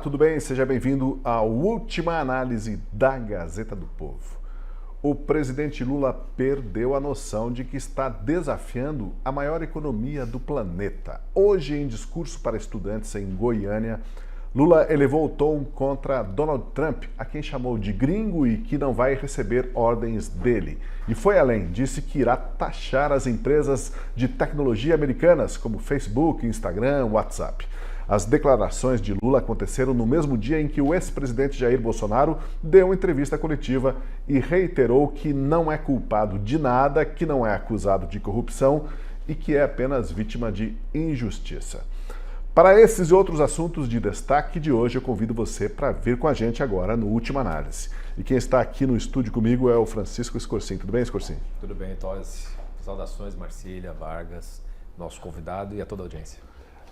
tudo bem? Seja bem-vindo à última análise da Gazeta do Povo. O presidente Lula perdeu a noção de que está desafiando a maior economia do planeta. Hoje, em discurso para estudantes em Goiânia, Lula elevou o tom contra Donald Trump, a quem chamou de gringo e que não vai receber ordens dele. E foi além, disse que irá taxar as empresas de tecnologia americanas, como Facebook, Instagram, WhatsApp. As declarações de Lula aconteceram no mesmo dia em que o ex-presidente Jair Bolsonaro deu uma entrevista coletiva e reiterou que não é culpado de nada, que não é acusado de corrupção e que é apenas vítima de injustiça. Para esses e outros assuntos de destaque de hoje, eu convido você para vir com a gente agora no Última Análise. E quem está aqui no estúdio comigo é o Francisco Escorcim. Tudo bem, Escorcim? Tudo bem, Tosi. Saudações, Marcília, Vargas, nosso convidado e a toda a audiência.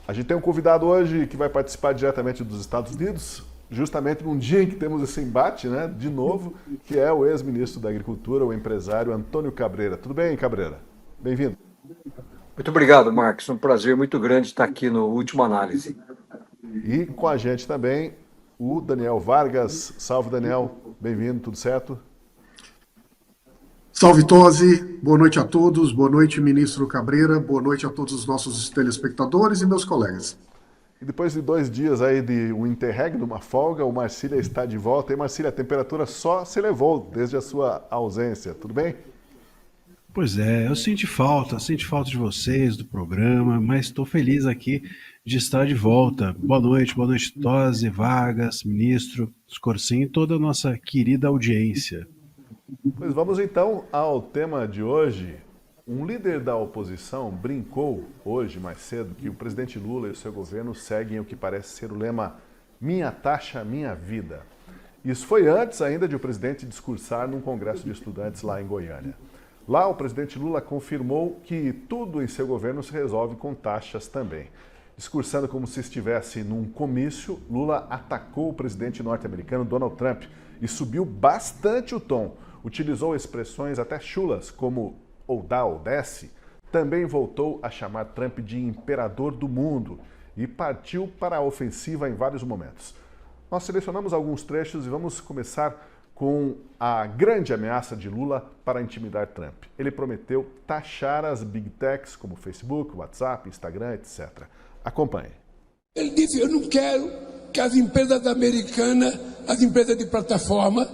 A gente tem um convidado hoje que vai participar diretamente dos Estados Unidos, justamente num dia em que temos esse embate, né, de novo, que é o ex-ministro da Agricultura, o empresário Antônio Cabreira. Tudo bem, Cabreira? Bem-vindo. Muito obrigado, Marcos. É um prazer muito grande estar aqui no Última Análise. E com a gente também o Daniel Vargas. Salve, Daniel. Bem-vindo, tudo certo? Salve, Tosi. Boa noite a todos. Boa noite, ministro Cabreira. Boa noite a todos os nossos telespectadores e meus colegas. E depois de 2 dias aí de um interregno, uma folga, o Marcília está de volta. E, Marcília, a temperatura só se elevou desde a sua ausência. Tudo bem? Pois é, eu senti falta de vocês, do programa, mas estou feliz aqui de estar de volta. Boa noite, Tosi, Vargas, ministro, Escorcim e toda a nossa querida audiência. Pois vamos então ao tema de hoje. Um líder da oposição brincou hoje, mais cedo, que o presidente Lula e o seu governo seguem o que parece ser o lema "Minha taxa, minha vida". Isso foi antes ainda de o presidente discursar num congresso de estudantes lá em Goiânia. Lá, o presidente Lula confirmou que tudo em seu governo se resolve com taxas também. Discursando como se estivesse num comício, Lula atacou o presidente norte-americano Donald Trump e subiu bastante o tom. Utilizou expressões até chulas, como ou dá ou desce. Também voltou a chamar Trump de imperador do mundo e partiu para a ofensiva em vários momentos. Nós selecionamos alguns trechos e vamos começar com a grande ameaça de Lula para intimidar Trump. Ele prometeu taxar as big techs como Facebook, WhatsApp, Instagram, etc. Acompanhe. Ele disse: eu não quero que as empresas americanas, as empresas de plataforma,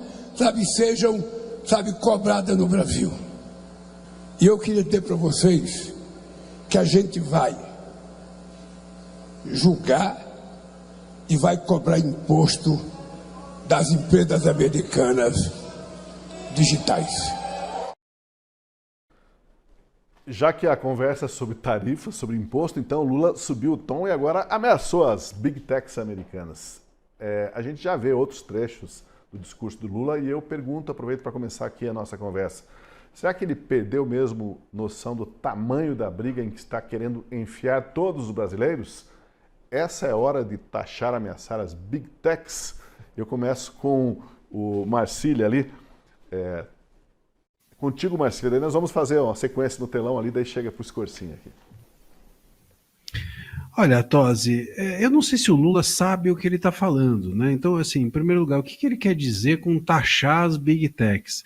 sejam, cobradas no Brasil. E eu queria dizer para vocês que a gente vai julgar e vai cobrar imposto das empresas americanas digitais. Já que a conversa é sobre tarifas, sobre imposto, então Lula subiu o tom e agora ameaçou as big techs americanas. A gente já vê outros trechos do discurso do Lula e eu pergunto, aproveito para começar aqui a nossa conversa, será que ele perdeu mesmo noção do tamanho da briga em que está querendo enfiar todos os brasileiros? Essa é hora de taxar, ameaçar as big techs? Eu começo com o Marcília ali. Contigo, Marcília, daí nós vamos fazer uma sequência no telão ali, daí chega para o Escorcim aqui. Olha, Tosi, eu não sei se o Lula sabe o que ele está falando, né? Então, assim, em primeiro lugar, o que ele quer dizer com taxar as big techs?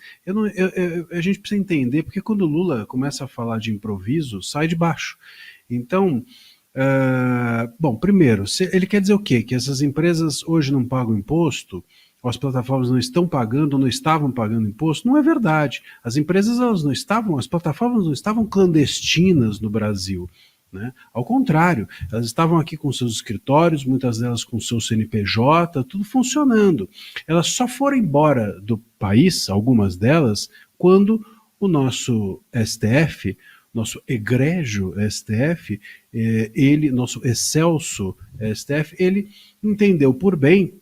A gente precisa entender, porque quando o Lula começa a falar de improviso, sai de baixo. Então, bom, primeiro, ele quer dizer o quê? Que essas empresas hoje não pagam imposto? Ou as plataformas não estão pagando ou não estavam pagando imposto? Não é verdade. As empresas, as plataformas não estavam clandestinas no Brasil, né? Ao contrário, elas estavam aqui com seus escritórios, muitas delas com seu CNPJ, tudo funcionando. Elas só foram embora do país, algumas delas, quando o nosso STF, nosso egrégio STF, nosso excelso STF, ele entendeu por bem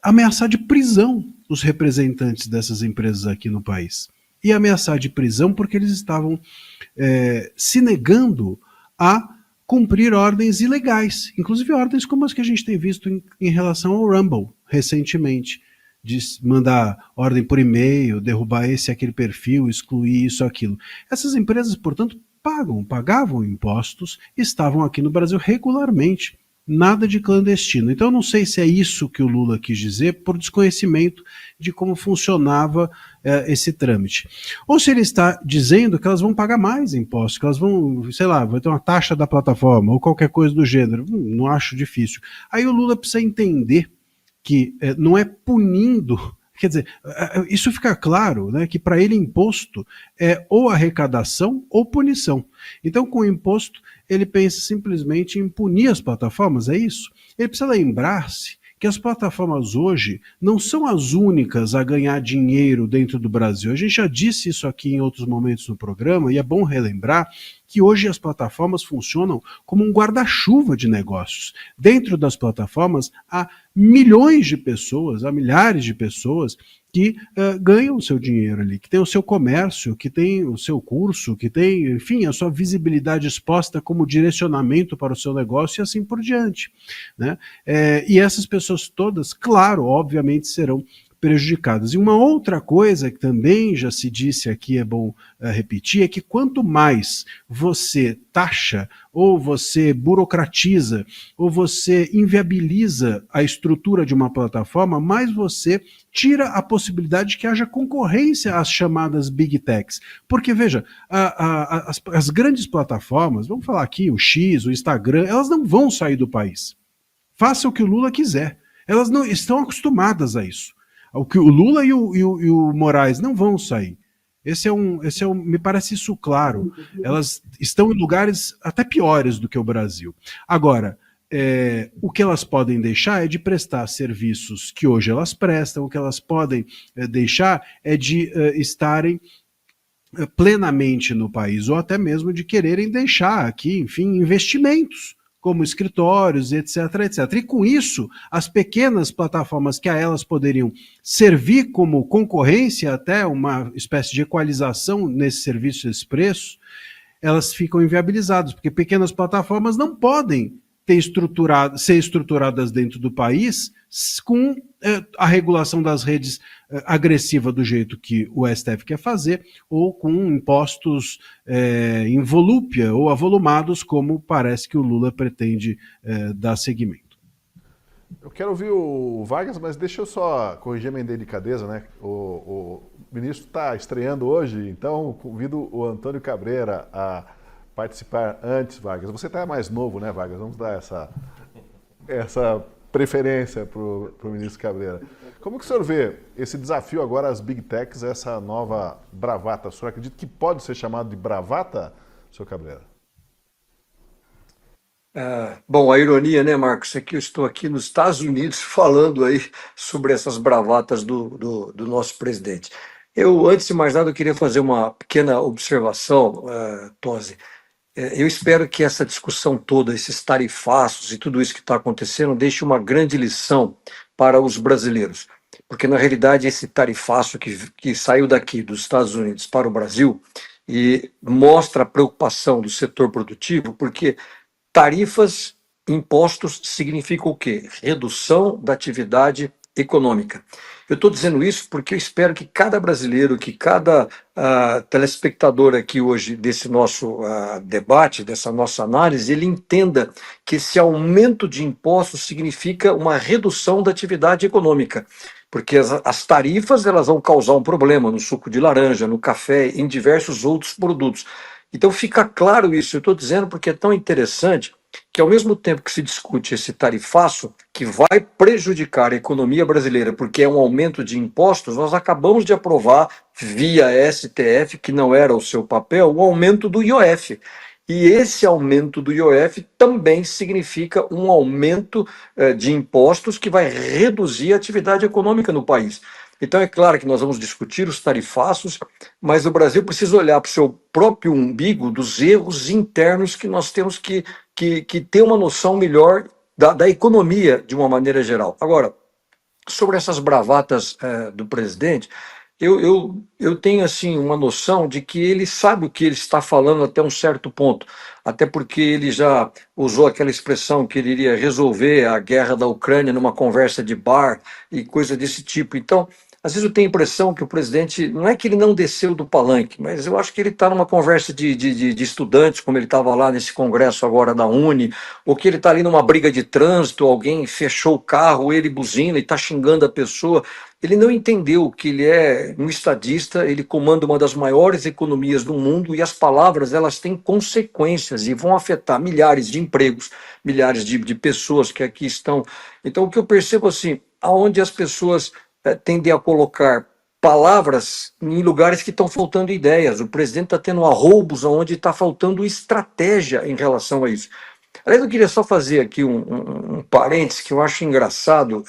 ameaçar de prisão os representantes dessas empresas aqui no país. E ameaçar de prisão porque eles estavam se negando a cumprir ordens ilegais, inclusive ordens como as que a gente tem visto em relação ao Rumble recentemente, de mandar ordem por e-mail, derrubar esse e aquele perfil, excluir isso, aquilo. Essas empresas, portanto, pagavam impostos, estavam aqui no Brasil regularmente, nada de clandestino. Então eu não sei se é isso que o Lula quis dizer por desconhecimento de como funcionava esse trâmite. Ou se ele está dizendo que elas vão pagar mais impostos, que elas vão, sei lá, vai ter uma taxa da plataforma ou qualquer coisa do gênero. Não acho difícil. Aí o Lula precisa entender que não é punindo. Quer dizer, isso fica claro, né, que para ele imposto é ou arrecadação ou punição. Então, com o imposto, ele pensa simplesmente em punir as plataformas, é isso? Ele precisa lembrar-se que as plataformas hoje não são as únicas a ganhar dinheiro dentro do Brasil. A gente já disse isso aqui em outros momentos no programa, e é bom relembrar que hoje as plataformas funcionam como um guarda-chuva de negócios. Dentro das plataformas há milhões de pessoas, há milhares de pessoas que ganham o seu dinheiro ali, que tem o seu comércio, que tem o seu curso, que tem, enfim, a sua visibilidade exposta como direcionamento para o seu negócio e assim por diante, né? E essas pessoas todas, claro, obviamente serão prejudicadas. E uma outra coisa que também já se disse aqui, é bom repetir, é que quanto mais você taxa, ou você burocratiza, ou você inviabiliza a estrutura de uma plataforma, mais você tira a possibilidade de que haja concorrência às chamadas Big Techs. Porque, veja, as grandes plataformas, vamos falar aqui, o X, o Instagram, elas não vão sair do país. Faça o que o Lula quiser. Elas não estão acostumadas a isso. O Lula e o Moraes não vão sair. Me parece isso claro. Elas estão em lugares até piores do que o Brasil. Agora, o que elas podem deixar é de prestar serviços que hoje elas prestam, o que elas podem deixar é de estarem plenamente no país, ou até mesmo de quererem deixar aqui, enfim, investimentos, como escritórios, etc, etc. E com isso, as pequenas plataformas que a elas poderiam servir como concorrência, até uma espécie de equalização nesse serviço, nesse preço, elas ficam inviabilizadas, porque pequenas plataformas não podem ser estruturadas dentro do país com a regulação das redes agressiva do jeito que o STF quer fazer, ou com impostos em volúpia ou avolumados, como parece que o Lula pretende dar seguimento. Eu quero ouvir o Vargas, mas deixa eu só corrigir a minha delicadeza, né? O ministro está estreando hoje, então convido o Antônio Cabreira a participar antes, Vargas. Você está mais novo, né, Vargas? Vamos dar essa preferência para o ministro Cabreira. Como que o senhor vê esse desafio agora às Big Techs, essa nova bravata? O senhor acredita que pode ser chamado de bravata, senhor Cabreira? Bom, a ironia, né, Marcos, é que eu estou aqui nos Estados Unidos falando aí sobre essas bravatas do nosso presidente. Eu, antes de mais nada, eu queria fazer uma pequena observação, Tosi. Eu espero que essa discussão toda, esses tarifaços e tudo isso que está acontecendo, deixe uma grande lição para os brasileiros. Porque, na realidade, esse tarifaço que saiu daqui dos Estados Unidos para o Brasil e mostra a preocupação do setor produtivo, porque tarifas, impostos significam o quê? Redução da atividade econômica. Eu estou dizendo isso porque eu espero que cada brasileiro, que cada telespectador aqui hoje desse nosso debate, dessa nossa análise, ele entenda que esse aumento de impostos significa uma redução da atividade econômica. Porque as tarifas elas vão causar um problema no suco de laranja, no café, em diversos outros produtos. Então fica claro isso, eu estou dizendo porque é tão interessante que ao mesmo tempo que se discute esse tarifaço, que vai prejudicar a economia brasileira, porque é um aumento de impostos, nós acabamos de aprovar, via STF, que não era o seu papel, o aumento do IOF. E esse aumento do IOF também significa um aumento de impostos que vai reduzir a atividade econômica no país. Então é claro que nós vamos discutir os tarifaços, mas o Brasil precisa olhar para o seu próprio umbigo dos erros internos que nós temos que ter uma noção melhor da economia de uma maneira geral. Agora, sobre essas bravatas do presidente, eu tenho assim uma noção de que ele sabe o que ele está falando até um certo ponto, até porque ele já usou aquela expressão que ele iria resolver a guerra da Ucrânia numa conversa de bar e coisa desse tipo. Então, às vezes eu tenho a impressão que o presidente, não é que ele não desceu do palanque, mas eu acho que ele está numa conversa de estudantes, como ele estava lá nesse congresso agora da Uni, ou que ele está ali numa briga de trânsito, alguém fechou o carro, ele buzina e está xingando a pessoa. Ele não entendeu que ele é um estadista, ele comanda uma das maiores economias do mundo e as palavras elas têm consequências e vão afetar milhares de empregos, milhares de pessoas que aqui estão. Então, o que eu percebo assim, aonde as pessoas tendem a colocar palavras em lugares que estão faltando ideias. O presidente está tendo arroubos onde está faltando estratégia em relação a isso. Aliás, eu queria só fazer aqui um parênteses que eu acho engraçado.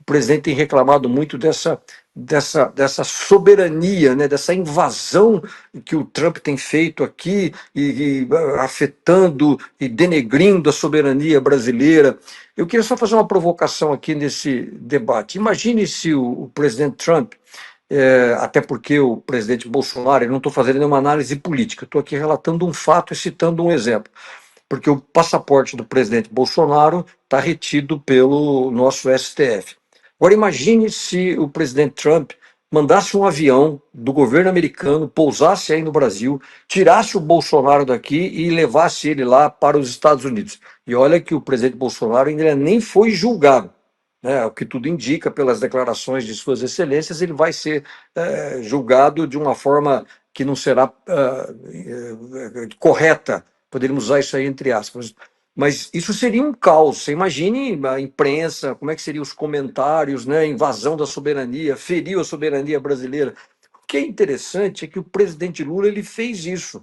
O presidente tem reclamado muito dessa soberania, né, dessa invasão que o Trump tem feito aqui, e afetando e denegrindo a soberania brasileira. Eu queria só fazer uma provocação aqui nesse debate. Imagine se o presidente Trump, até porque o presidente Bolsonaro, eu não estou fazendo nenhuma análise política, estou aqui relatando um fato e citando um exemplo, porque o passaporte do presidente Bolsonaro está retido pelo nosso STF. Agora imagine se o presidente Trump mandasse um avião do governo americano, pousasse aí no Brasil, tirasse o Bolsonaro daqui e levasse ele lá para os Estados Unidos. E olha que o presidente Bolsonaro ainda nem foi julgado, né? O que tudo indica pelas declarações de suas excelências, ele vai ser julgado de uma forma que não será correta, poderíamos usar isso aí entre aspas. Mas isso seria um caos. Você imagine a imprensa, como é que seriam os comentários, né? Invasão da soberania, feriu a soberania brasileira. O que é interessante é que o presidente Lula ele fez isso.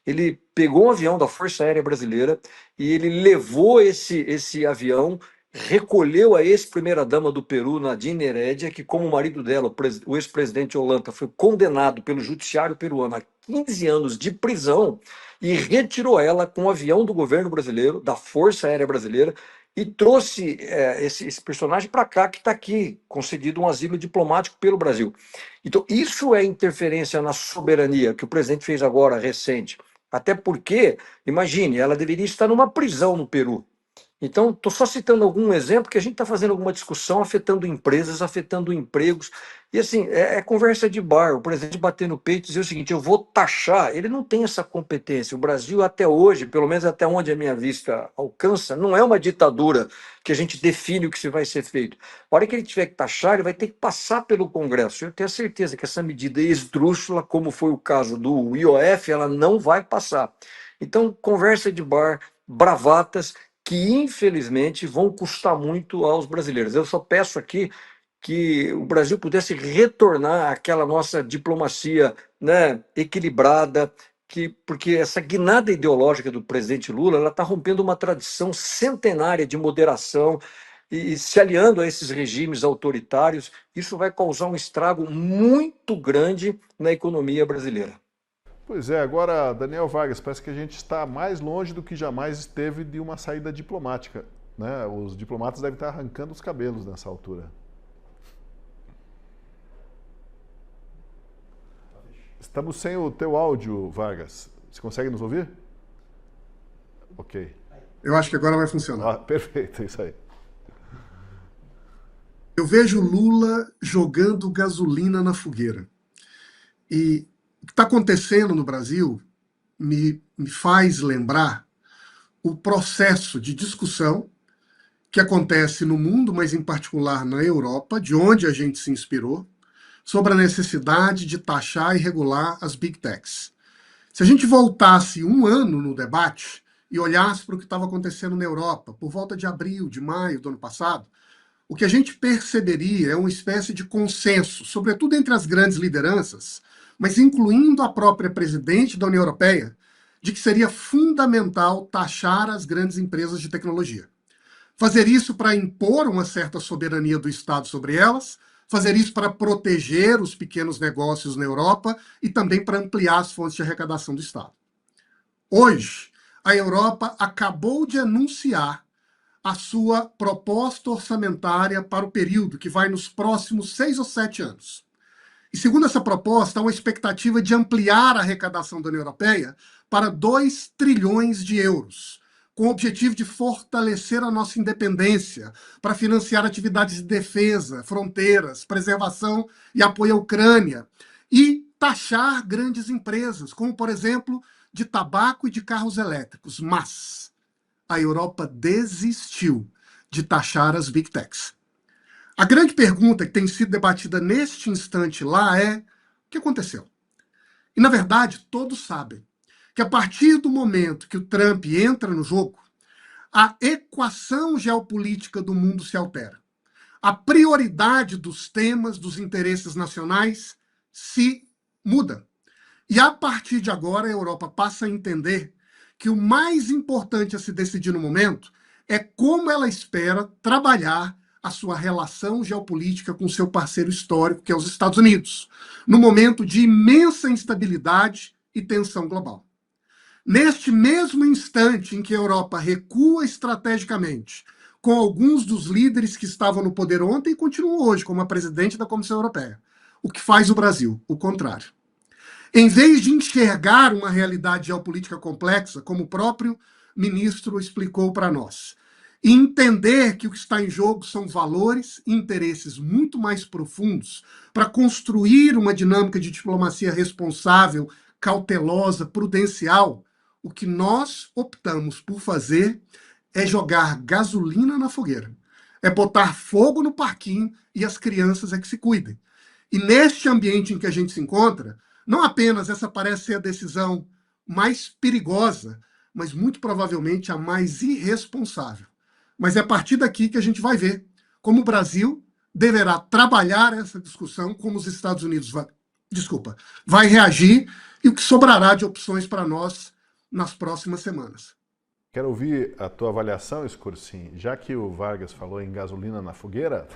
Ele pegou um avião da Força Aérea Brasileira e ele levou esse avião, recolheu a ex-primeira-dama do Peru, Nadine Heredia, que, como o marido dela, o ex-presidente Holanda, foi condenado pelo judiciário peruano a 15 anos de prisão, e retirou ela com o avião do governo brasileiro, da Força Aérea Brasileira, e trouxe esse personagem para cá, que está aqui, concedido um asilo diplomático pelo Brasil. Então, isso é interferência na soberania que o presidente fez agora, recente. Até porque, imagine, ela deveria estar numa prisão no Peru. Então, estou só citando algum exemplo que a gente está fazendo alguma discussão afetando empresas, afetando empregos. E assim, é conversa de bar. O presidente bater no peito e dizer o seguinte: eu vou taxar. Ele não tem essa competência. O Brasil, até hoje, pelo menos até onde a minha vista alcança, não é uma ditadura que a gente define o que vai ser feito. A hora que ele tiver que taxar, ele vai ter que passar pelo Congresso. Eu tenho certeza que essa medida esdrúxula, como foi o caso do IOF, ela não vai passar. Então, conversa de bar, bravatas, que infelizmente vão custar muito aos brasileiros. Eu só peço aqui que o Brasil pudesse retornar àquela nossa diplomacia, né, equilibrada, porque essa guinada ideológica do presidente Lula ela está rompendo uma tradição centenária de moderação e se aliando a esses regimes autoritários. Isso vai causar um estrago muito grande na economia brasileira. Pois é, agora, Daniel Vargas, parece que a gente está mais longe do que jamais esteve de uma saída diplomática, né? Os diplomatas devem estar arrancando os cabelos nessa altura. Estamos sem o teu áudio, Vargas. Você consegue nos ouvir? Ok. Eu acho que agora vai funcionar. Perfeito, é isso aí. Eu vejo Lula jogando gasolina na fogueira. E o que está acontecendo no Brasil me faz lembrar o processo de discussão que acontece no mundo, mas em particular na Europa, de onde a gente se inspirou, sobre a necessidade de taxar e regular as big techs. Se a gente voltasse um ano no debate e olhasse para o que estava acontecendo na Europa, por volta de abril, de maio do ano passado, o que a gente perceberia é uma espécie de consenso, sobretudo entre as grandes lideranças, mas incluindo a própria presidente da União Europeia, de que seria fundamental taxar as grandes empresas de tecnologia. Fazer isso para impor uma certa soberania do Estado sobre elas, fazer isso para proteger os pequenos negócios na Europa e também para ampliar as fontes de arrecadação do Estado. Hoje, a Europa acabou de anunciar a sua proposta orçamentária para o período que vai nos próximos 6 ou 7 anos. E segundo essa proposta, há uma expectativa de ampliar a arrecadação da União Europeia para 2 trilhões de euros, com o objetivo de fortalecer a nossa independência, para financiar atividades de defesa, fronteiras, preservação e apoio à Ucrânia, e taxar grandes empresas, como, por exemplo, de tabaco e de carros elétricos. Mas a Europa desistiu de taxar as Big Techs. A grande pergunta que tem sido debatida neste instante lá é: o que aconteceu? E, na verdade, todos sabem que a partir do momento que o Trump entra no jogo, a equação geopolítica do mundo se altera. A prioridade dos temas, dos interesses nacionais se muda. E a partir de agora, a Europa passa a entender que o mais importante a se decidir no momento é como ela espera trabalhar a sua relação geopolítica com seu parceiro histórico, que é os Estados Unidos, no momento de imensa instabilidade e tensão global. Neste mesmo instante em que a Europa recua estrategicamente, com alguns dos líderes que estavam no poder ontem e continuam hoje, como a presidente da Comissão Europeia, o que faz o Brasil? O contrário. Em vez de enxergar uma realidade geopolítica complexa, como o próprio ministro explicou para nós, e entender que o que está em jogo são valores e interesses muito mais profundos para construir uma dinâmica de diplomacia responsável, cautelosa, prudencial, o que nós optamos por fazer é jogar gasolina na fogueira, é botar fogo no parquinho e as crianças é que se cuidem. E neste ambiente em que a gente se encontra, não apenas essa parece ser a decisão mais perigosa, mas muito provavelmente a mais irresponsável. Mas é a partir daqui que a gente vai ver como o Brasil deverá trabalhar essa discussão, como os Estados Unidos vai reagir e o que sobrará de opções para nós nas próximas semanas. Quero ouvir a tua avaliação, Scorsin. Já que o Vargas falou em gasolina na fogueira,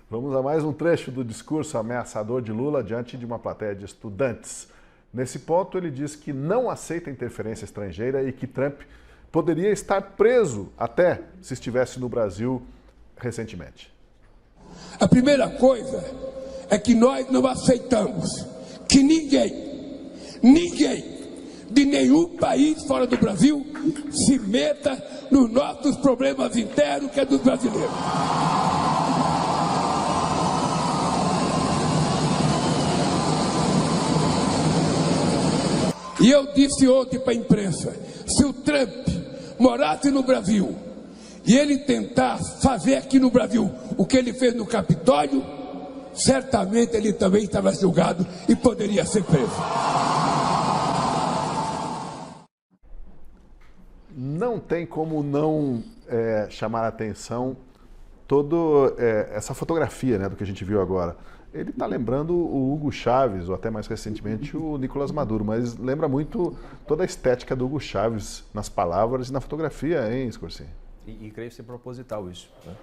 vamos a mais um trecho do discurso ameaçador de Lula diante de uma plateia de estudantes. Nesse ponto, ele diz que não aceita interferência estrangeira e que Trump poderia estar preso até se estivesse no Brasil recentemente. A primeira coisa é que nós não aceitamos que ninguém de nenhum país fora do Brasil se meta nos nossos problemas internos, que é dos brasileiros. E eu disse ontem para a imprensa, se o Trump morasse no Brasil e ele tentar fazer aqui no Brasil o que ele fez no Capitólio, certamente ele também estava julgado e poderia ser preso. Não tem como não chamar a atenção toda essa fotografia, né, do que a gente viu agora. Ele está lembrando o Hugo Chávez, ou até mais recentemente o Nicolás Maduro, mas lembra muito toda a estética do Hugo Chávez nas palavras e na fotografia, hein, Scorsin? E creio ser proposital isso, né?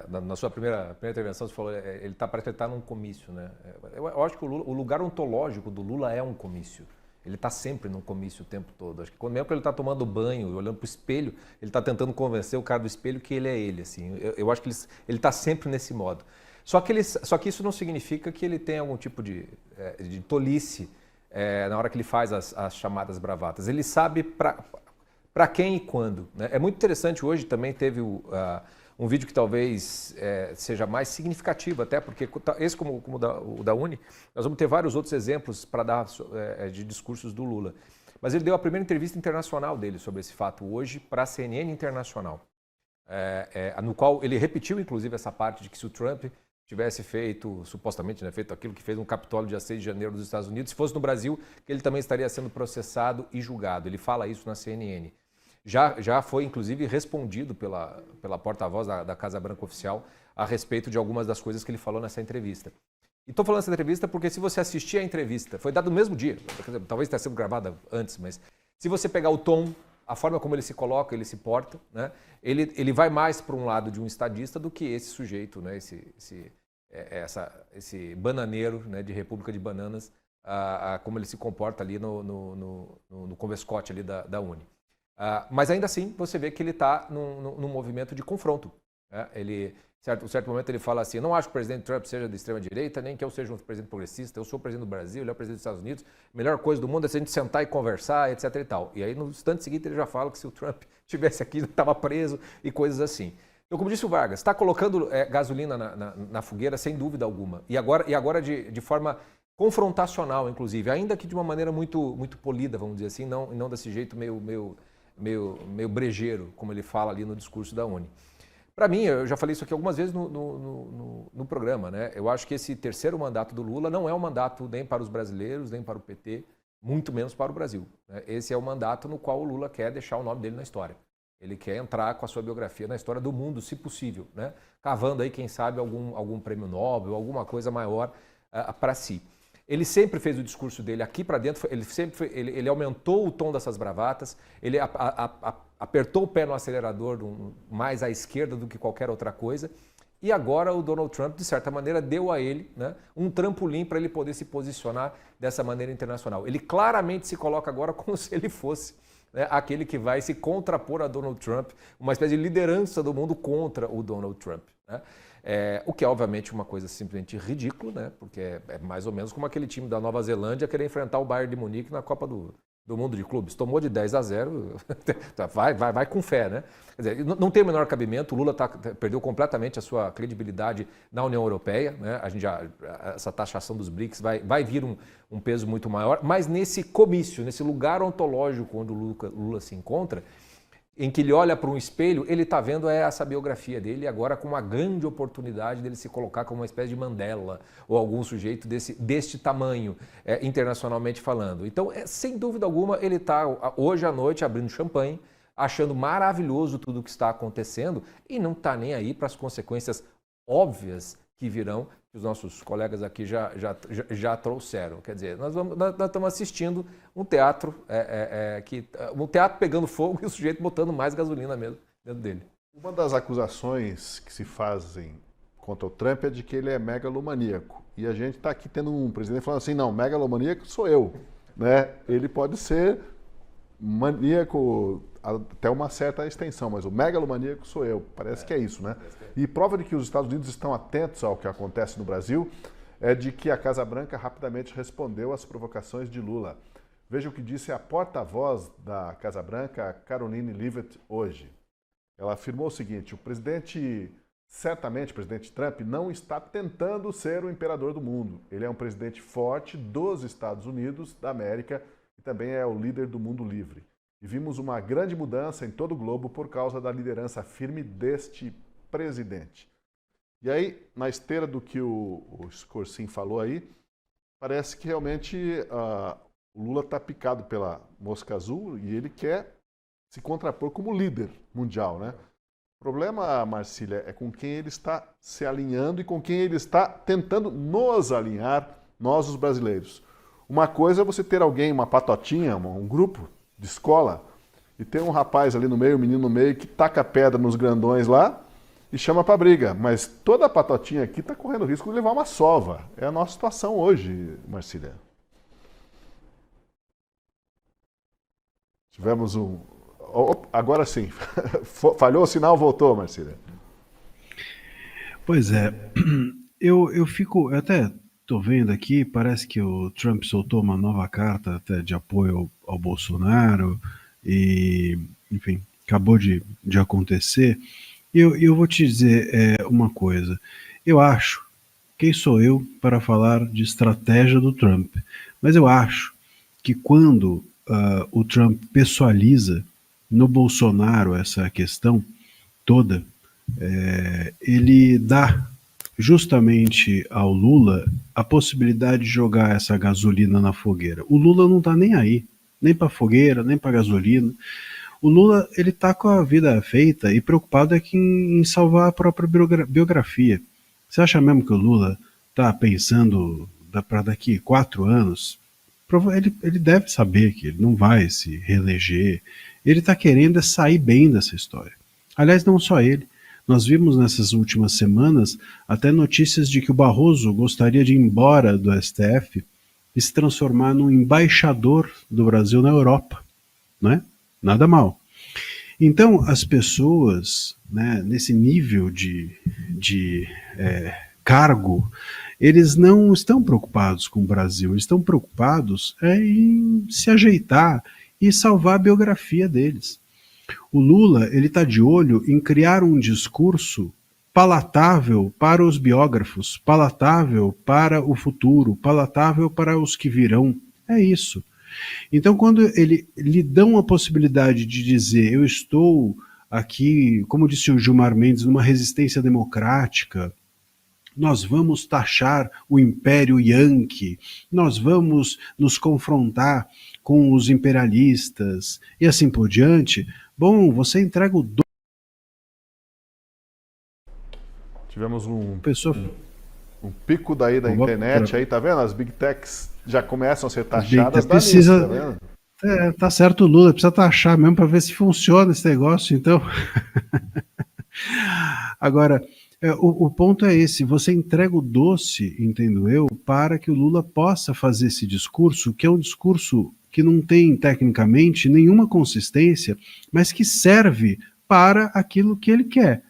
Na sua primeira intervenção, você falou ele parece que ele está num comício, né? Eu acho que o lugar ontológico do Lula é um comício. Ele está sempre num comício o tempo todo. Acho que mesmo que ele está tomando banho, olhando para o espelho, ele está tentando convencer o cara do espelho que ele é ele. Assim. Eu acho que ele está sempre nesse modo. Só que isso não significa que ele tenha algum tipo de tolice na hora que ele faz as chamadas bravatas. Ele sabe para quem e quando. Né? É muito interessante, hoje também teve um vídeo que talvez seja mais significativo, até porque esse como o da Uni, nós vamos ter vários outros exemplos para dar de discursos do Lula. Mas ele deu a primeira entrevista internacional dele sobre esse fato hoje para a CNN Internacional, no qual ele repetiu inclusive essa parte de que se o Trump tivesse supostamente feito aquilo que fez no Capitólio dia 6 de janeiro dos Estados Unidos, se fosse no Brasil, que ele também estaria sendo processado e julgado. Ele fala isso na CNN. Já foi, inclusive, respondido pela porta-voz da Casa Branca Oficial a respeito de algumas das coisas que ele falou nessa entrevista. E estou falando dessa entrevista porque se você assistir a entrevista, foi dada no mesmo dia, talvez tenha sido gravada antes, mas se você pegar o tom, a forma como ele se coloca, ele se porta, né, ele vai mais para um lado de um estadista do que esse sujeito, né, esse bananeiro, né, de República de Bananas, como ele se comporta ali no convescote ali da Uni. Mas ainda assim, você vê que ele está num movimento de confronto. Né? Em certo momento ele fala assim, eu não acho que o presidente Trump seja de extrema-direita, nem que eu seja um presidente progressista, eu sou o presidente do Brasil, ele é o presidente dos Estados Unidos, a melhor coisa do mundo é se a gente sentar e conversar, etc. e tal. E aí no instante seguinte ele já fala que se o Trump estivesse aqui, estava preso e coisas assim. Então, como disse o Vargas, está colocando gasolina na fogueira, sem dúvida alguma. E agora de forma confrontacional, inclusive, ainda que de uma maneira muito, muito polida, vamos dizer assim, não desse jeito meio brejeiro, como ele fala ali no discurso da ONU. Para mim, eu já falei isso aqui algumas vezes no programa, né? Eu acho que esse terceiro mandato do Lula não é um mandato nem para os brasileiros, nem para o PT, muito menos para o Brasil, né? Esse é o mandato no qual o Lula quer deixar o nome dele na história. Ele quer entrar com a sua biografia na história do mundo, se possível, né? Cavando aí, quem sabe, algum prêmio Nobel, alguma coisa maior para si. Ele sempre fez o discurso dele aqui para dentro, ele aumentou o tom dessas bravatas, ele apertou o pé no acelerador mais à esquerda do que qualquer outra coisa, e agora o Donald Trump, de certa maneira, deu a ele, né, um trampolim para ele poder se posicionar dessa maneira internacional. Ele claramente se coloca agora como se ele fosse, né, aquele que vai se contrapor a Donald Trump, uma espécie de liderança do mundo contra o Donald Trump, né? O que é, obviamente, uma coisa simplesmente ridícula, né? Porque é mais ou menos como aquele time da Nova Zelândia querer enfrentar o Bayern de Munique na Copa do Mundo de Clubes. Tomou de 10-0, vai com fé, né? Quer dizer, não tem o menor cabimento, o Lula perdeu completamente a sua credibilidade na União Europeia, né? Essa taxação dos BRICS vai vir um peso muito maior, mas nesse comício, nesse lugar ontológico onde o Lula se encontra, em que ele olha para um espelho, ele está vendo essa biografia dele agora com uma grande oportunidade dele se colocar como uma espécie de Mandela ou algum sujeito deste tamanho, internacionalmente falando. Então, sem dúvida alguma, ele está hoje à noite abrindo champanhe, achando maravilhoso tudo o que está acontecendo e não está nem aí para as consequências óbvias que virão, que os nossos colegas aqui já trouxeram. Quer dizer, nós estamos assistindo um teatro, um teatro pegando fogo e o sujeito botando mais gasolina mesmo dentro dele. Uma das acusações que se fazem contra o Trump é de que ele é megalomaníaco. E a gente está aqui tendo um presidente falando assim, não, megalomaníaco sou eu, né? Ele pode ser maníaco até uma certa extensão, mas o megalomaníaco sou eu. Parece que é isso, né? E prova de que os Estados Unidos estão atentos ao que acontece no Brasil é de que a Casa Branca rapidamente respondeu às provocações de Lula. Veja o que disse a porta-voz da Casa Branca, Karoline Leavitt, hoje. Ela afirmou o seguinte: certamente o presidente Trump não está tentando ser o imperador do mundo. Ele é um presidente forte dos Estados Unidos da América e também é o líder do mundo livre. E vimos uma grande mudança em todo o globo por causa da liderança firme deste presidente. E aí, na esteira do que o Scorsin falou aí, parece que realmente o Lula está picado pela mosca azul e ele quer se contrapor como líder mundial, né? O problema, Marcília, é com quem ele está se alinhando e com quem ele está tentando nos alinhar, nós os brasileiros. Uma coisa é você ter alguém, uma patotinha, um grupo de escola, e tem um rapaz ali no meio, um menino no meio, que taca pedra nos grandões lá e chama para briga. Mas toda a patotinha aqui está correndo risco de levar uma sova. É a nossa situação hoje, Marcília. Tivemos um... Agora sim. Falhou o sinal, voltou, Marcília. Pois é. Eu fico... Eu até estou vendo aqui, parece que o Trump soltou uma nova carta até de apoio ao Bolsonaro e, enfim, acabou de acontecer. E eu vou te dizer uma coisa. Eu acho, quem sou eu para falar de estratégia do Trump? Mas eu acho que quando o Trump pessoaliza no Bolsonaro essa questão toda, ele dá justamente ao Lula a possibilidade de jogar essa gasolina na fogueira. O Lula não está nem aí, nem para fogueira, nem para gasolina. O Lula, ele está com a vida feita e preocupado aqui em salvar a própria biografia. Você acha mesmo que o Lula está pensando para daqui 4 anos? Ele deve saber que ele não vai se reeleger. Ele está querendo sair bem dessa história. Aliás, não só ele. Nós vimos nessas últimas semanas até notícias de que o Barroso gostaria de ir embora do STF e se transformar num embaixador do Brasil na Europa, né? Nada mal. Então, as pessoas, né, nesse nível de cargo, eles não estão preocupados com o Brasil, eles estão preocupados em se ajeitar e salvar a biografia deles. O Lula, ele está de olho em criar um discurso palatável para os biógrafos, palatável para o futuro, palatável para os que virão. É isso. Então, quando ele lhe dão a possibilidade de dizer, eu estou aqui, como disse o Gilmar Mendes, numa resistência democrática, nós vamos taxar o Império Yankee, nós vamos nos confrontar com os imperialistas e assim por diante. Bom, você entrega o Tivemos pessoa. um pico daí da internet, aí tá vendo? As big techs já começam a ser taxadas da precisa, lista, tá vendo? tá certo o Lula, precisa taxar mesmo para ver se funciona esse negócio, então. Agora, o ponto é esse, você entrega o doce, entendo eu, para que o Lula possa fazer esse discurso, que é um discurso que não tem, tecnicamente, nenhuma consistência, mas que serve para aquilo que ele quer.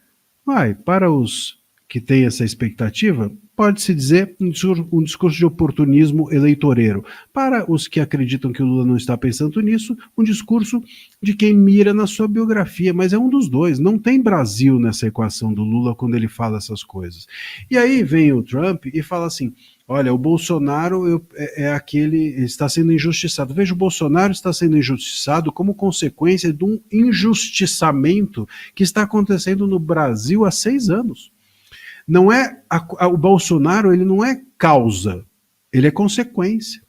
Para os que têm essa expectativa, pode-se dizer um discurso de oportunismo eleitoreiro. Para os que acreditam que o Lula não está pensando nisso, um discurso de quem mira na sua biografia, mas é um dos dois. Não tem Brasil nessa equação do Lula quando ele fala essas coisas. E aí vem o Trump e fala assim, olha, o Bolsonaro está sendo injustiçado. Veja, o Bolsonaro está sendo injustiçado como consequência de um injustiçamento que está acontecendo no Brasil há 6 anos. Não é o Bolsonaro, ele não é causa, ele é consequência.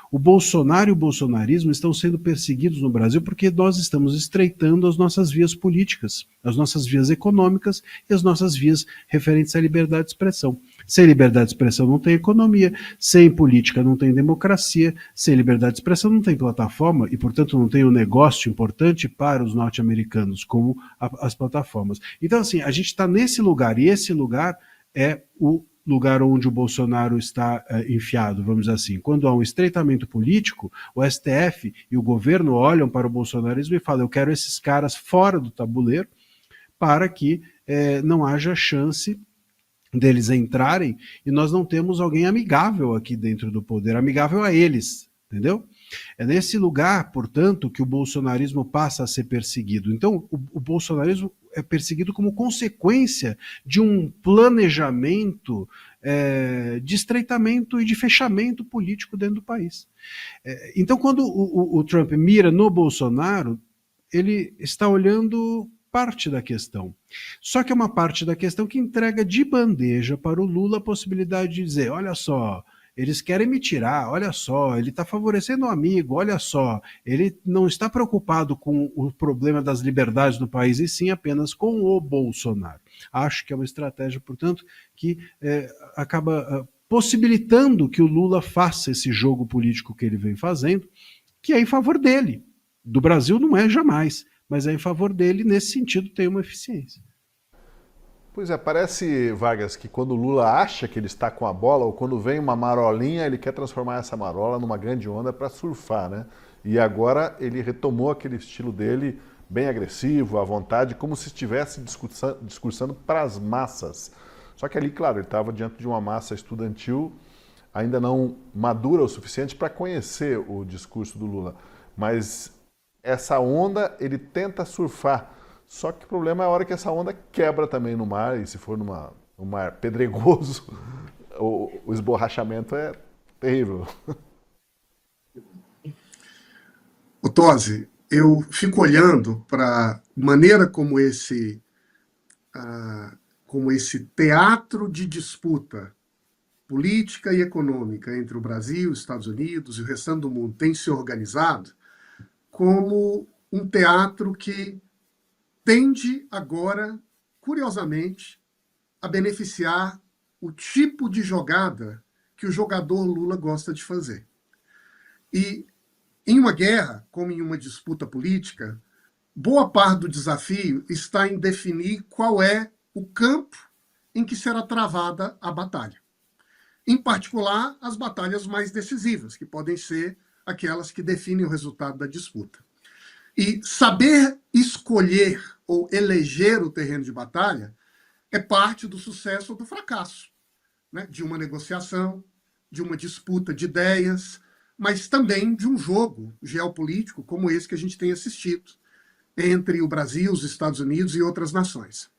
O Bolsonaro e o bolsonarismo estão sendo perseguidos no Brasil porque nós estamos estreitando as nossas vias políticas, as nossas vias econômicas e as nossas vias referentes à liberdade de expressão. Sem liberdade de expressão não tem economia, sem política não tem democracia, sem liberdade de expressão não tem plataforma e, portanto, não tem um negócio importante para os norte-americanos como as plataformas. Então, assim, a gente está nesse lugar e esse lugar é o lugar onde o Bolsonaro está enfiado, vamos dizer assim. Quando há um estreitamento político, o STF e o governo olham para o bolsonarismo e falam, eu quero esses caras fora do tabuleiro para que não haja chance deles entrarem e nós não temos alguém amigável aqui dentro do poder, amigável a eles, entendeu? É nesse lugar, portanto, que o bolsonarismo passa a ser perseguido. Então, o bolsonarismo é perseguido como consequência de um planejamento de estreitamento e de fechamento político dentro do país. Então, quando o Trump mira no Bolsonaro, ele está olhando parte da questão. Só que é uma parte da questão que entrega de bandeja para o Lula a possibilidade de dizer, olha só, eles querem me tirar, olha só, ele está favorecendo um amigo, olha só, ele não está preocupado com o problema das liberdades no país, e sim apenas com o Bolsonaro. Acho que é uma estratégia, portanto, que acaba possibilitando que o Lula faça esse jogo político que ele vem fazendo, que é em favor dele. Do Brasil não é jamais, mas é em favor dele, nesse sentido tem uma eficiência. Pois é, parece, Vargas, que quando o Lula acha que ele está com a bola, ou quando vem uma marolinha, ele quer transformar essa marola numa grande onda para surfar, né? E agora ele retomou aquele estilo dele, bem agressivo, à vontade, como se estivesse discursando para as massas. Só que ali, claro, ele estava diante de uma massa estudantil ainda não madura o suficiente para conhecer o discurso do Lula. Mas essa onda ele tenta surfar. Só que o problema é a hora que essa onda quebra também no mar, e se for um mar pedregoso, o esborrachamento é terrível. Ô Tosi, eu fico olhando para a maneira como esse teatro de disputa política e econômica entre o Brasil, os Estados Unidos e o restante do mundo tem se organizado como um teatro que tende agora, curiosamente, a beneficiar o tipo de jogada que o jogador Lula gosta de fazer. E em uma guerra, como em uma disputa política, boa parte do desafio está em definir qual é o campo em que será travada a batalha. Em particular, as batalhas mais decisivas, que podem ser aquelas que definem o resultado da disputa. E saber escolher ou eleger o terreno de batalha é parte do sucesso ou do fracasso, né? De uma negociação, de uma disputa de ideias, mas também de um jogo geopolítico como esse que a gente tem assistido, entre o Brasil, os Estados Unidos e outras nações.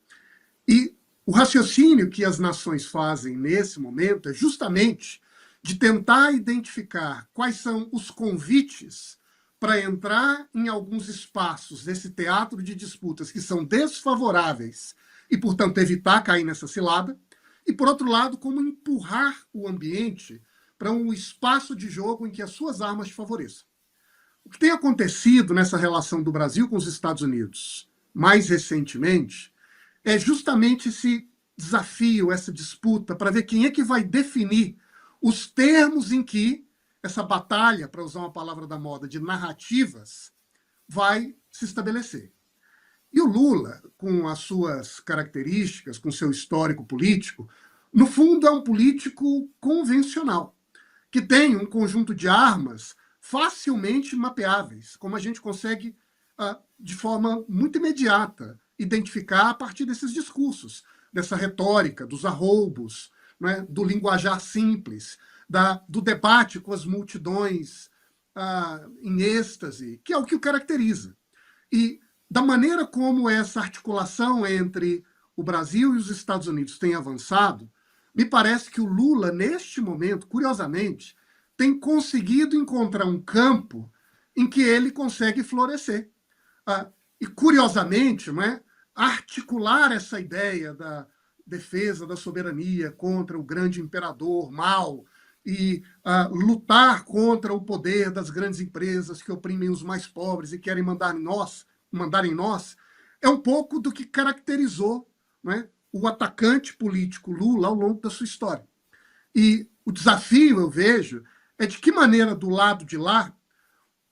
E o raciocínio que as nações fazem nesse momento é justamente de tentar identificar quais são os convites para entrar em alguns espaços desse teatro de disputas que são desfavoráveis e, portanto, evitar cair nessa cilada, e, por outro lado, como empurrar o ambiente para um espaço de jogo em que as suas armas te favoreçam. O que tem acontecido nessa relação do Brasil com os Estados Unidos, mais recentemente, é justamente esse desafio, essa disputa, para ver quem é que vai definir os termos em que essa batalha, para usar uma palavra da moda, de narrativas, vai se estabelecer. E o Lula, com as suas características, com seu histórico político, no fundo é um político convencional, que tem um conjunto de armas facilmente mapeáveis, como a gente consegue, de forma muito imediata, identificar a partir desses discursos, dessa retórica, dos arroubos, né, do linguajar simples, do debate com as multidões em êxtase, que é o que o caracteriza. E da maneira como essa articulação entre o Brasil e os Estados Unidos tem avançado, me parece que o Lula, neste momento, curiosamente, tem conseguido encontrar um campo em que ele consegue florescer. E, curiosamente, não é, articular essa ideia da defesa da soberania contra o grande imperador Mao e lutar contra o poder das grandes empresas que oprimem os mais pobres e querem mandar em nós, é um pouco do que caracterizou, não é, o atacante político Lula ao longo da sua história. E o desafio, eu vejo, é de que maneira, do lado de lá,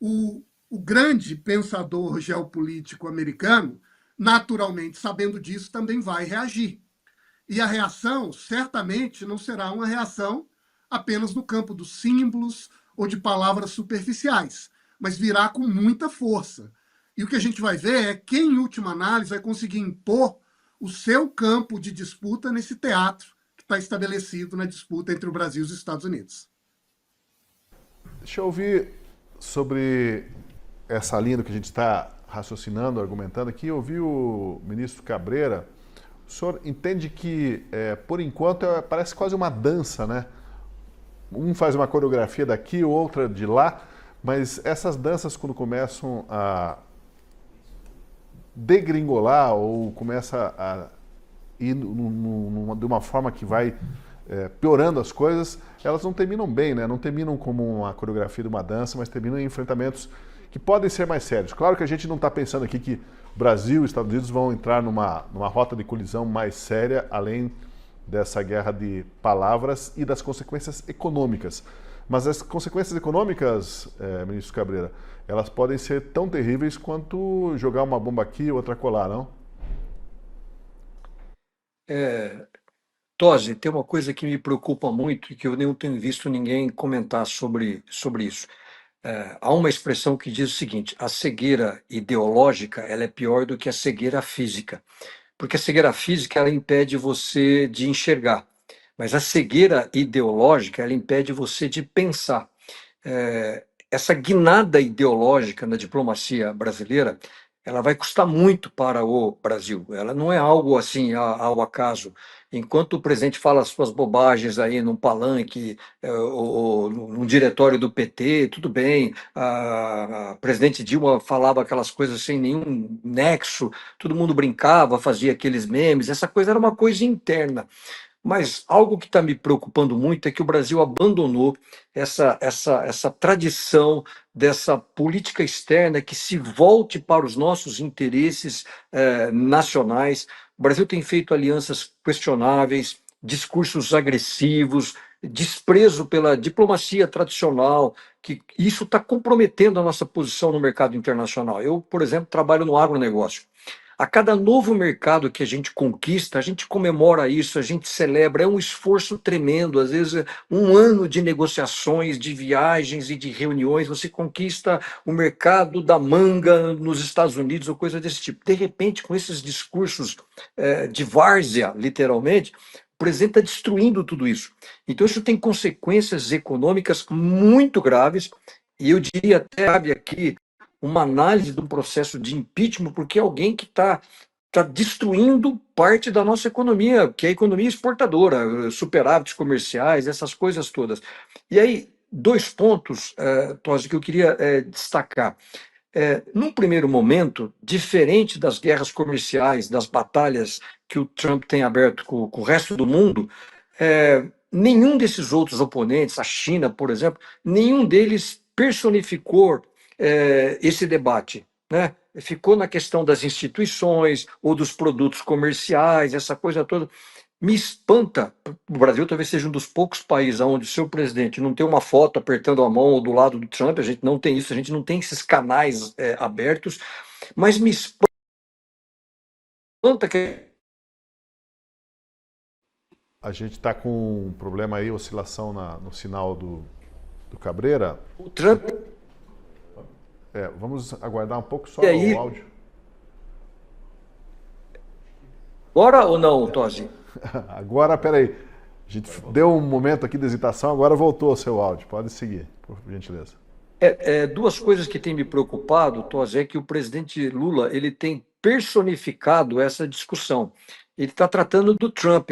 o grande pensador geopolítico americano, naturalmente, sabendo disso, também vai reagir. E a reação, certamente, não será uma reação apenas no campo dos símbolos ou de palavras superficiais, mas virá com muita força. E o que a gente vai ver é quem, em última análise, vai conseguir impor o seu campo de disputa nesse teatro que está estabelecido na disputa entre o Brasil e os Estados Unidos. Deixa eu ouvir sobre essa linha do que a gente está raciocinando, argumentando aqui. Eu ouvi o ministro Cabreira. O senhor entende que, por enquanto, parece quase uma dança, né? Um faz uma coreografia daqui, outra de lá, mas essas danças, quando começam a degringolar ou começa a ir de uma forma que vai piorando as coisas, elas não terminam bem, né? Não terminam como uma coreografia de uma dança, mas terminam em enfrentamentos que podem ser mais sérios. Claro que a gente não está pensando aqui que Brasil e Estados Unidos vão entrar numa rota de colisão mais séria, além dessa guerra de palavras e das consequências econômicas. Mas as consequências econômicas, ministro Cabreira, elas podem ser tão terríveis quanto jogar uma bomba aqui e outra colar, não? Tosi, tem uma coisa que me preocupa muito e que eu não tenho visto ninguém comentar sobre isso. Há uma expressão que diz o seguinte: a cegueira ideológica ela é pior do que a cegueira física, porque a cegueira física ela impede você de enxergar, mas a cegueira ideológica ela impede você de pensar. Essa guinada ideológica na diplomacia brasileira ela vai custar muito para o Brasil. Ela não é algo assim ao acaso. Enquanto o presidente fala as suas bobagens aí num palanque, ou num diretório do PT, tudo bem. A presidente Dilma falava aquelas coisas sem nenhum nexo, todo mundo brincava, fazia aqueles memes. Essa coisa era uma coisa interna. Mas algo que está me preocupando muito é que o Brasil abandonou essa tradição dessa política externa que se volte para os nossos interesses nacionais. O Brasil tem feito alianças questionáveis, discursos agressivos, desprezo pela diplomacia tradicional, que isso está comprometendo a nossa posição no mercado internacional. Eu, por exemplo, trabalho no agronegócio. A cada novo mercado que a gente conquista, a gente comemora isso, a gente celebra, é um esforço tremendo, às vezes um ano de negociações, de viagens e de reuniões, você conquista o mercado da manga nos Estados Unidos ou coisa desse tipo. De repente, com esses discursos de várzea, literalmente, o presidente está destruindo tudo isso. Então, isso tem consequências econômicas muito graves, e eu diria até, sabe, aqui, uma análise de um processo de impeachment, porque é alguém que está destruindo parte da nossa economia, que é a economia exportadora, superávites comerciais, essas coisas todas. E aí, dois pontos, Tosi, que eu queria destacar. Num primeiro momento, diferente das guerras comerciais, das batalhas que o Trump tem aberto com o resto do mundo, nenhum desses outros oponentes, a China, por exemplo, nenhum deles personificou esse debate, né? Ficou na questão das instituições ou dos produtos comerciais, essa coisa toda. Me espanta, o Brasil talvez seja um dos poucos países onde o seu presidente não tem uma foto apertando a mão ou do lado do Trump, a gente não tem isso, a gente não tem esses canais abertos, mas me espanta que A gente está com um problema aí, oscilação no sinal do Cabreira. o Trump... Vamos aguardar um pouco só E aí? o áudio. Bora ou não, Tosi? Agora, peraí. A gente deu um momento aqui de hesitação, agora voltou o seu áudio. Pode seguir, por gentileza. Duas coisas que têm me preocupado, Tosi, é que o presidente Lula ele tem personificado essa discussão. Ele está tratando do Trump,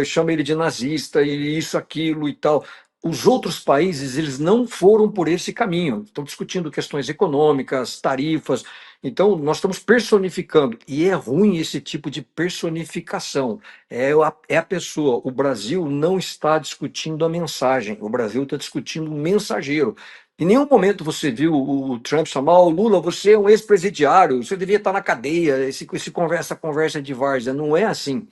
chama ele de nazista e isso, aquilo e tal. Os outros países eles não foram por esse caminho. Estão discutindo questões econômicas, tarifas. Então, nós estamos personificando. E é ruim esse tipo de personificação. É a pessoa. O Brasil não está discutindo a mensagem. O Brasil está discutindo o mensageiro. Em nenhum momento você viu o Trump chamar o Lula, você é um ex-presidiário, você devia estar na cadeia, essa conversa de várzea. Não é assim.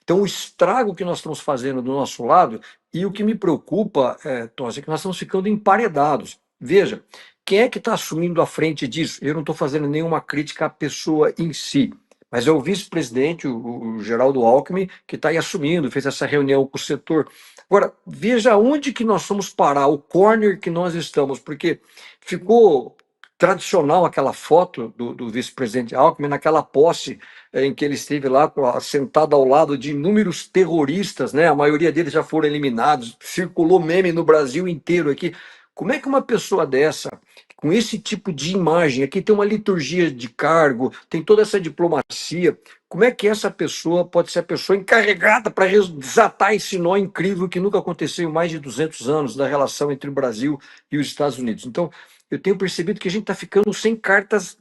Então, o estrago que nós estamos fazendo do nosso lado, e o que me preocupa, Tosi, é que nós estamos ficando emparedados. Veja, quem é que está assumindo a frente disso? Eu não estou fazendo nenhuma crítica à pessoa em si, mas é o vice-presidente, o Geraldo Alckmin, que está aí assumindo, fez essa reunião com o setor. Agora, veja onde que nós vamos parar, o corner que nós estamos, porque ficou tradicional aquela foto do vice-presidente Alckmin naquela posse em que ele esteve lá sentado ao lado de inúmeros terroristas, né? A maioria deles já foram eliminados, circulou meme no Brasil inteiro aqui. Como é que uma pessoa dessa, com esse tipo de imagem, aqui tem uma liturgia de cargo, tem toda essa diplomacia, como é que essa pessoa pode ser a pessoa encarregada para desatar esse nó incrível que nunca aconteceu em mais de 200 anos da relação entre o Brasil e os Estados Unidos? Então, eu tenho percebido que a gente está ficando sem cartas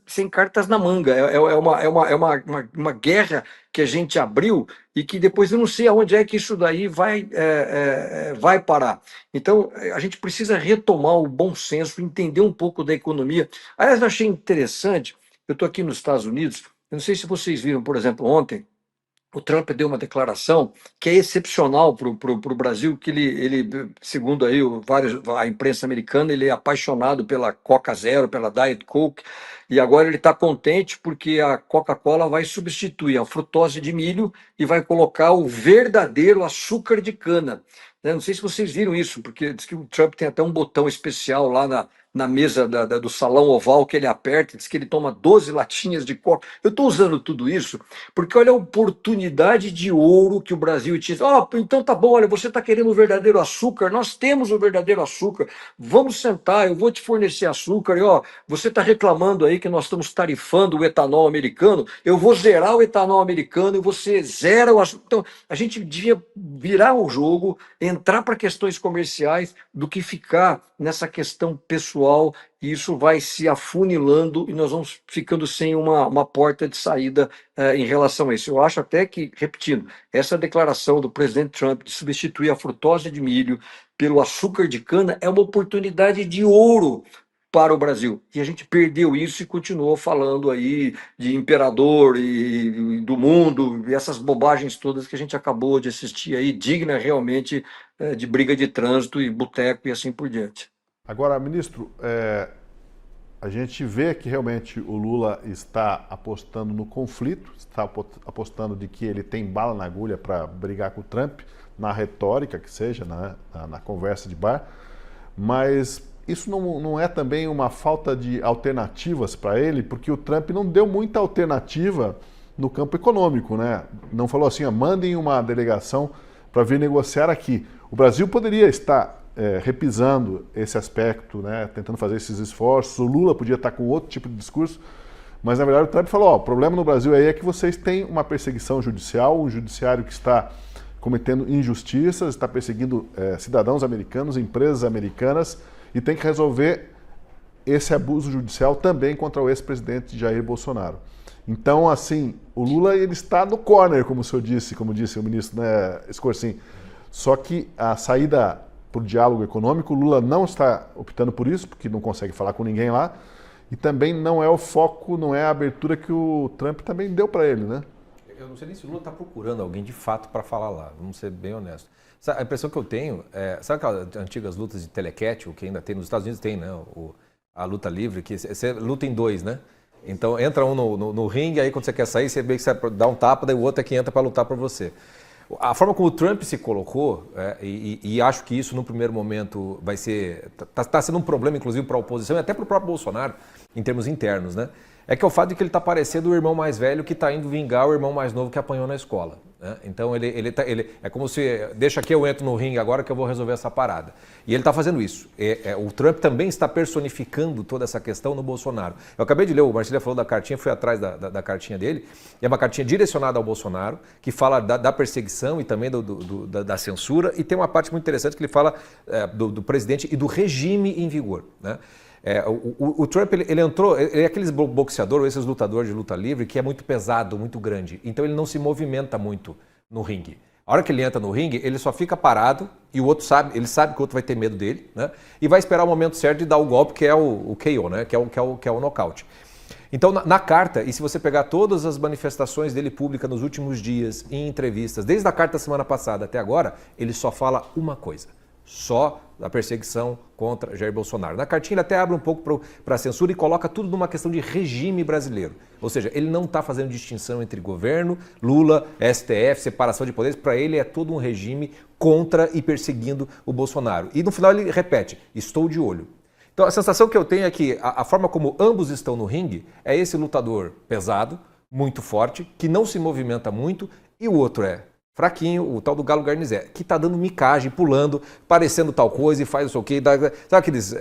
na manga. Uma guerra que a gente abriu e que depois eu não sei aonde é que isso daí vai parar. Então, a gente precisa retomar o bom senso, entender um pouco da economia. Aliás, eu achei interessante, eu estou aqui nos Estados Unidos, eu não sei se vocês viram, por exemplo, ontem, o Trump deu uma declaração que é excepcional para o Brasil, que ele, segundo aí a imprensa americana, ele é apaixonado pela Coca Zero, pela Diet Coke, e agora ele está contente porque a Coca-Cola vai substituir a frutose de milho e vai colocar o verdadeiro açúcar de cana. Não sei se vocês viram isso, porque diz que o Trump tem até um botão especial lá na mesa do salão oval que ele aperta, diz que ele toma 12 latinhas de coca. Eu estou usando tudo isso porque olha a oportunidade de ouro que o Brasil tinha. Então tá bom, olha, você está querendo o verdadeiro açúcar, nós temos o verdadeiro açúcar, vamos sentar, eu vou te fornecer açúcar, e você está reclamando aí que nós estamos tarifando o etanol americano, eu vou zerar o etanol americano e você zera o açúcar. Então, a gente devia virar o jogo, entrar para questões comerciais do que ficar nessa questão pessoal, e isso vai se afunilando e nós vamos ficando sem uma porta de saída em relação a isso. Eu acho até que, repetindo, essa declaração do presidente Trump de substituir a frutose de milho pelo açúcar de cana é uma oportunidade de ouro para o Brasil. E a gente perdeu isso e continuou falando aí de imperador e do mundo, e essas bobagens todas que a gente acabou de assistir aí, digna realmente de briga de trânsito e boteco e assim por diante. Agora, ministro, a gente vê que realmente o Lula está apostando no conflito, está apostando de que ele tem bala na agulha para brigar com o Trump, na retórica que seja, na conversa de bar, mas isso não é também uma falta de alternativas para ele, porque o Trump não deu muita alternativa no campo econômico, né? Não falou assim, mandem uma delegação para vir negociar aqui. O Brasil poderia estar repisando esse aspecto, né, tentando fazer esses esforços. O Lula podia estar com outro tipo de discurso, mas na verdade o Trump falou, ó, o problema no Brasil aí é que vocês têm uma perseguição judicial, um judiciário que está cometendo injustiças, está perseguindo cidadãos americanos, empresas americanas, e tem que resolver esse abuso judicial também contra o ex-presidente Jair Bolsonaro. Então, assim, o Lula ele está no corner, como o senhor disse, como disse o ministro, né, Scorsin. Só que a saída para o diálogo econômico, o Lula não está optando por isso, porque não consegue falar com ninguém lá, e também não é o foco, não é a abertura que o Trump também deu para ele, né? Eu não sei nem se o Lula está procurando alguém de fato para falar lá, vamos ser bem honestos. A impressão que eu tenho, sabe aquelas antigas lutas de telequete, o que ainda tem nos Estados Unidos, tem, né? A luta livre, que você luta em dois, né? Então entra um no ringue, aí quando você quer sair, você meio que você dá um tapa, daí o outro é que entra para lutar por você. A forma como o Trump se colocou, e acho que isso no primeiro momento vai ser. Está sendo um problema, inclusive, para a oposição e até para o próprio Bolsonaro, em termos internos, né? É que é o fato de que ele está parecendo o irmão mais velho que está indo vingar o irmão mais novo que apanhou na escola. Né? Então ele é como se, deixa que eu entro no ringue agora que eu vou resolver essa parada. E ele está fazendo isso. O Trump também está personificando toda essa questão no Bolsonaro. Eu acabei de ler, o Marcília falou da cartinha, fui atrás da cartinha dele, e é uma cartinha direcionada ao Bolsonaro, que fala da perseguição e também da censura, e tem uma parte muito interessante que ele fala do presidente e do regime em vigor, né? O Trump ele entrou, ele é aqueles boxeador, esses lutadores de luta livre que é muito pesado, muito grande. Então ele não se movimenta muito no ringue. A hora que ele entra no ringue, ele só fica parado e o outro sabe, ele sabe que o outro vai ter medo dele, né? E vai esperar o momento certo de dar o golpe que é o KO, né? Que é o nocaute. Então na carta, e se você pegar todas as manifestações dele pública nos últimos dias, em entrevistas, desde a carta da semana passada até agora, ele só fala uma coisa. Só da perseguição contra Jair Bolsonaro. Na cartinha ele até abre um pouco para a censura e coloca tudo numa questão de regime brasileiro. Ou seja, ele não está fazendo distinção entre governo, Lula, STF, separação de poderes. Para ele é todo um regime contra e perseguindo o Bolsonaro. E no final ele repete, estou de olho. Então a sensação que eu tenho é que a forma como ambos estão no ringue é esse lutador pesado, muito forte, que não se movimenta muito, e o outro é fraquinho, o tal do Galo Garnizé, que tá dando micagem, pulando, parecendo tal coisa e faz não sei o quê. Sabe aqueles...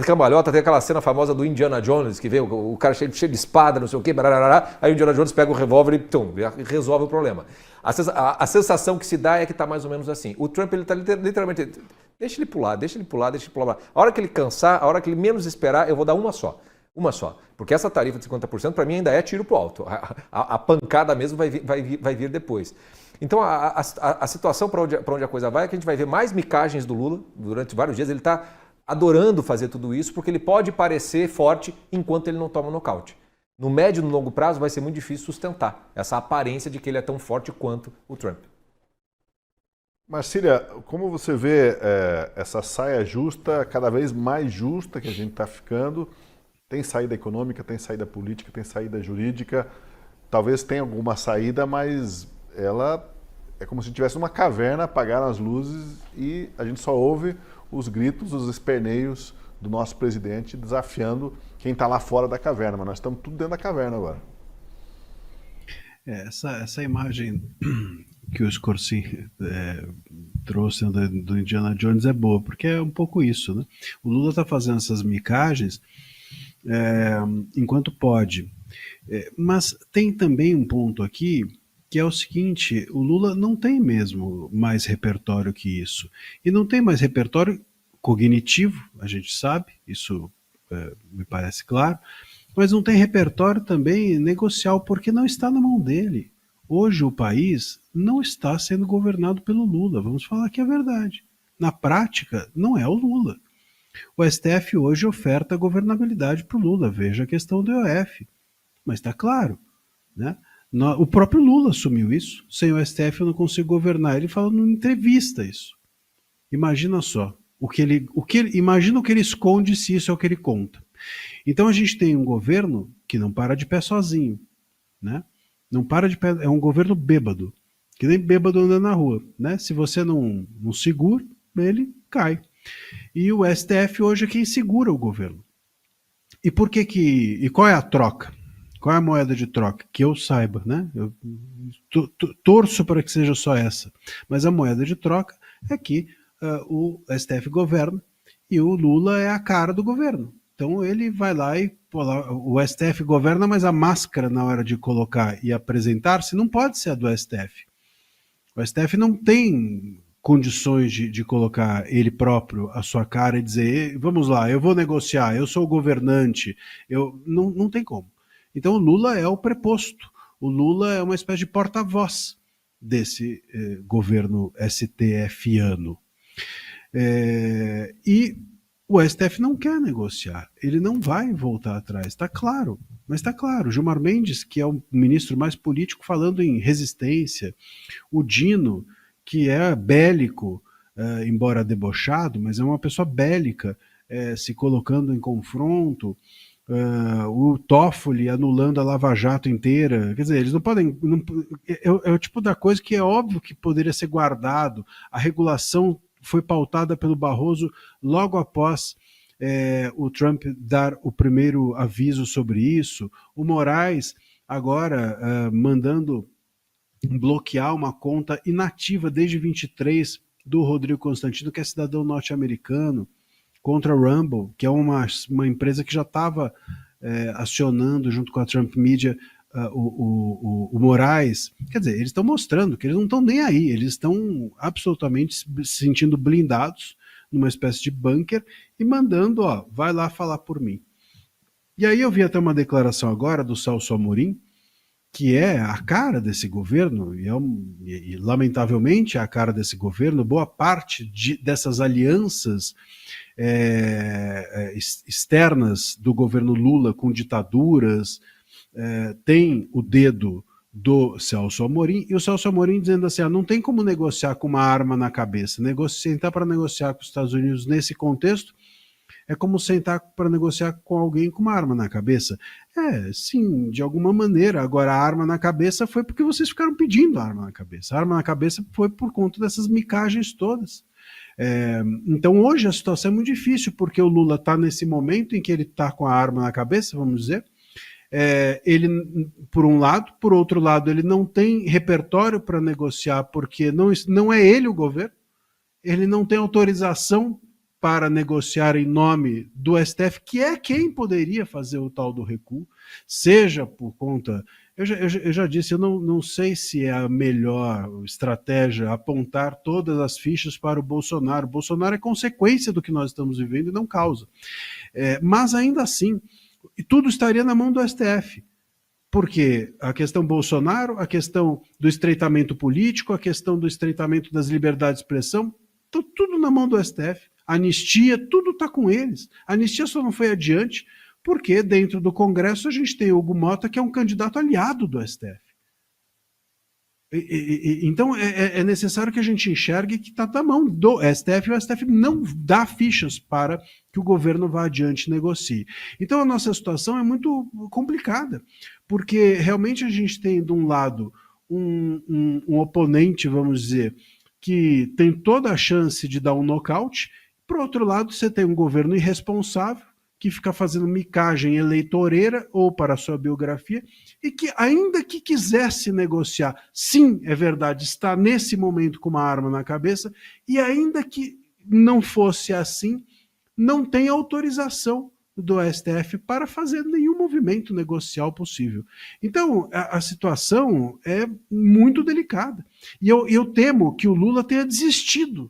Cambalhota, tem aquela cena famosa do Indiana Jones, que vê o cara cheio de espada, não sei o quê, barará, aí o Indiana Jones pega o revólver e resolve o problema. A sensação que se dá é que tá mais ou menos assim. O Trump, ele tá literalmente... Deixa ele pular, deixa ele pular. A hora que ele cansar, a hora que ele menos esperar, eu vou dar uma só. Uma só. Porque essa tarifa de 50% para mim ainda é tiro pro alto. A pancada mesmo vai vir depois. Então a situação para onde a coisa vai é que a gente vai ver mais micagens do Lula durante vários dias. Ele está adorando fazer tudo isso porque ele pode parecer forte enquanto ele não toma nocaute. No médio e no longo prazo vai ser muito difícil sustentar essa aparência de que ele é tão forte quanto o Trump. Marcília, como você vê essa saia justa, cada vez mais justa que a gente está ficando? Tem saída econômica, tem saída política, tem saída jurídica. Talvez tenha alguma saída, mas ela é como se estivesse numa caverna, apagaram as luzes e a gente só ouve os gritos, os esperneios do nosso presidente desafiando quem está lá fora da caverna. Mas nós estamos tudo dentro da caverna agora. Essa imagem que o Scorsin trouxe do Indiana Jones é boa, porque é um pouco isso, né? O Lula está fazendo essas micagens enquanto pode. Mas tem também um ponto aqui, que é o seguinte, o Lula não tem mesmo mais repertório que isso. E não tem mais repertório cognitivo, a gente sabe, isso me parece claro, mas não tem repertório também negocial, porque não está na mão dele. Hoje o país não está sendo governado pelo Lula, vamos falar que é verdade. Na prática, não é o Lula. O STF hoje oferta governabilidade para o Lula, veja a questão do EOF. Mas está claro, né? O próprio Lula assumiu isso. Sem o STF eu não consigo governar. Ele fala numa entrevista isso. Imagina só. Imagina o que ele esconde se isso é o que ele conta. Então a gente tem um governo que não para de pé sozinho, né? Não para de pé, é um governo bêbado, que nem bêbado anda na rua, né? Se você não segura, ele cai. E o STF hoje é quem segura o governo. E por que e qual é a troca? Qual é a moeda de troca? Que eu saiba, né? Eu torço para que seja só essa. Mas a moeda de troca é que o STF governa e o Lula é a cara do governo. Então ele vai lá e o STF governa, mas a máscara na hora de colocar e apresentar-se não pode ser a do STF. O STF não tem condições de colocar ele próprio a sua cara e dizer, vamos lá, eu vou negociar, eu sou o governante, não tem como. Então o Lula é o preposto, o Lula é uma espécie de porta-voz desse governo STFiano. E o STF não quer negociar, ele não vai voltar atrás, está claro. Mas está claro, Gilmar Mendes, que é o ministro mais político, falando em resistência, o Dino, que é bélico, embora debochado, mas é uma pessoa bélica, se colocando em confronto, o Toffoli anulando a Lava Jato inteira. Quer dizer, eles não podem... É o tipo da coisa que é óbvio que poderia ser guardado. A regulação foi pautada pelo Barroso logo após o Trump dar o primeiro aviso sobre isso. O Moraes agora mandando bloquear uma conta inativa desde 23 do Rodrigo Constantino, que é cidadão norte-americano, contra a Rumble, que é uma empresa que já estava acionando junto com a Trump Media o Moraes. Quer dizer, eles estão mostrando que eles não estão nem aí, eles estão absolutamente se sentindo blindados numa espécie de bunker e mandando, vai lá falar por mim. E aí eu vi até uma declaração agora do Celso Amorim, que é a cara desse governo, e lamentavelmente é a cara desse governo. Boa parte dessas alianças externas do governo Lula com ditaduras tem o dedo do Celso Amorim, e o Celso Amorim dizendo assim, não tem como negociar com uma arma na cabeça, sentar para negociar com os Estados Unidos nesse contexto é como sentar para negociar com alguém com uma arma na cabeça. Sim, de alguma maneira. Agora, a arma na cabeça foi porque vocês ficaram pedindo a arma na cabeça. A arma na cabeça foi por conta dessas micagens todas. Então, hoje a situação é muito difícil, porque o Lula está nesse momento em que ele está com a arma na cabeça, vamos dizer. Ele, por um lado, por outro lado, ele não tem repertório para negociar, porque não é ele o governo, ele não tem autorização para negociar em nome do STF, que é quem poderia fazer o tal do recuo, seja por conta... Eu já disse, eu não sei se é a melhor estratégia apontar todas as fichas para o Bolsonaro. O Bolsonaro é consequência do que nós estamos vivendo e não causa. Mas ainda assim, tudo estaria na mão do STF. Porque a questão Bolsonaro, a questão do estreitamento político, a questão do estreitamento das liberdades de expressão, tudo na mão do STF. Anistia, tudo está com eles. A anistia só não foi adiante porque dentro do Congresso a gente tem o Hugo Mota, que é um candidato aliado do STF. Então é necessário que a gente enxergue que está na mão do STF, e o STF não dá fichas para que o governo vá adiante e negocie. Então a nossa situação é muito complicada, porque realmente a gente tem de um lado um oponente, vamos dizer, que tem toda a chance de dar um nocaute. Por outro lado, você tem um governo irresponsável, que fica fazendo micagem eleitoreira ou para a sua biografia, e que, ainda que quisesse negociar, sim, é verdade, está nesse momento com uma arma na cabeça, e ainda que não fosse assim, não tem autorização do STF para fazer nenhum movimento negocial possível. Então, a situação é muito delicada. E eu temo que o Lula tenha desistido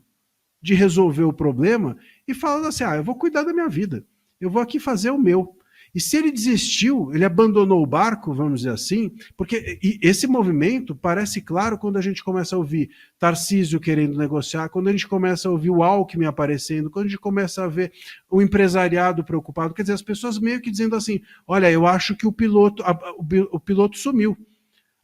de resolver o problema e falando assim, eu vou cuidar da minha vida, eu vou aqui fazer o meu. E se ele desistiu, ele abandonou o barco, vamos dizer assim, porque esse movimento parece claro quando a gente começa a ouvir Tarcísio querendo negociar, quando a gente começa a ouvir o Alckmin aparecendo, quando a gente começa a ver o empresariado preocupado, quer dizer, as pessoas meio que dizendo assim, olha, eu acho que o piloto sumiu.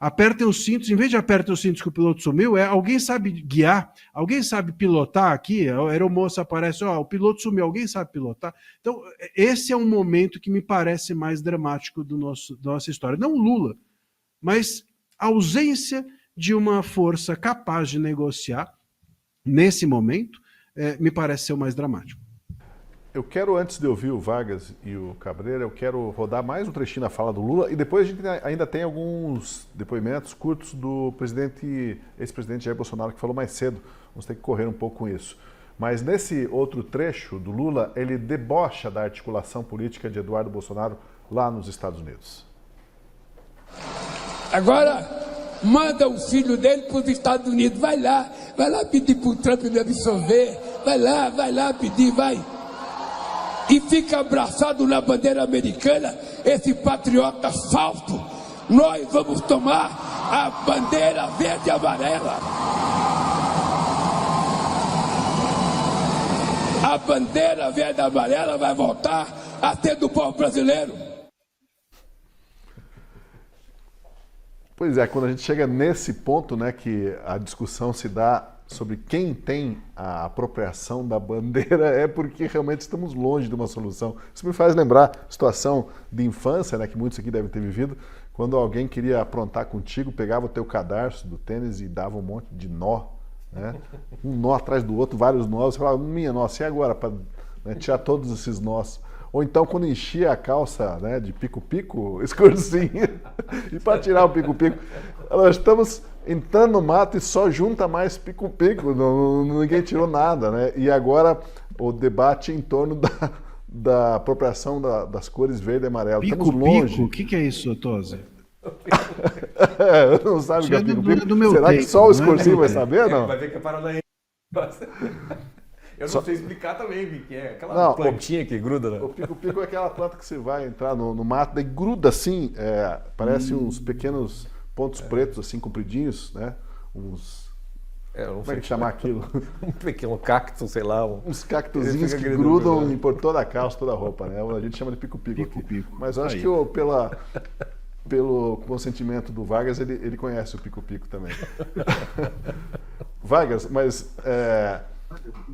Apertem os cintos, em vez de apertem os cintos que o piloto sumiu, alguém sabe guiar, alguém sabe pilotar aqui, a aeromoça aparece, o piloto sumiu, alguém sabe pilotar? Então, esse é um momento que me parece mais dramático da nossa história. Não o Lula, mas a ausência de uma força capaz de negociar, nesse momento, me parece ser o mais dramático. Eu quero, antes de ouvir o Vargas e o Cabreira, eu quero rodar mais um trechinho da fala do Lula, e depois a gente ainda tem alguns depoimentos curtos do ex-presidente Jair Bolsonaro, que falou mais cedo. Vamos ter que correr um pouco com isso. Mas nesse outro trecho do Lula, ele debocha da articulação política de Eduardo Bolsonaro lá nos Estados Unidos. Agora, manda o filho dele para os Estados Unidos. Vai lá pedir para o Trump me absolver. Vai lá pedir, vai. E fica abraçado na bandeira americana, esse patriota falso. Nós vamos tomar a bandeira verde e amarela. A bandeira verde e amarela vai voltar a ser do povo brasileiro. Pois é, quando a gente chega nesse ponto, né, que a discussão se dá sobre quem tem a apropriação da bandeira, é porque realmente estamos longe de uma solução. Isso me faz lembrar a situação de infância, né, que muitos aqui devem ter vivido, quando alguém queria aprontar contigo, pegava o teu cadarço do tênis e dava um monte de nó, né, um nó atrás do outro, vários nós, você falava, minha nossa, e agora, para, né, tirar todos esses nós? Ou então, quando enchia a calça, né, de pico-pico, escorzinha, e para tirar o pico-pico, nós estamos entrando no mato e só junta mais pico-pico, ninguém tirou nada, né? E agora o debate em torno da apropriação das cores verde e amarelo. Estamos longe. O que é isso, Tosi? Não sabe o que é pico-pico? meu Será que tempo, só o não é escorzinho vai meu tempo. saber, não? Vai ver que é Paranaense. Eu não sei explicar também o que é. Aquela Não, plantinha que gruda, né? O pico-pico é aquela planta que você vai entrar no mato, daí gruda assim, parece uns pequenos pontos pretos, assim, compridinhos, né? Uns... Eu não Como é sei que chamar aquilo? um pequeno cacto, sei lá. Uns cactozinhos Ele que fica grudam grudando, por toda a calça, toda a roupa, né? A gente chama de pico-pico aqui. Pico-pico. Mas eu acho Aí. que pelo consentimento do Vargas, ele conhece o pico-pico também. Vargas, mas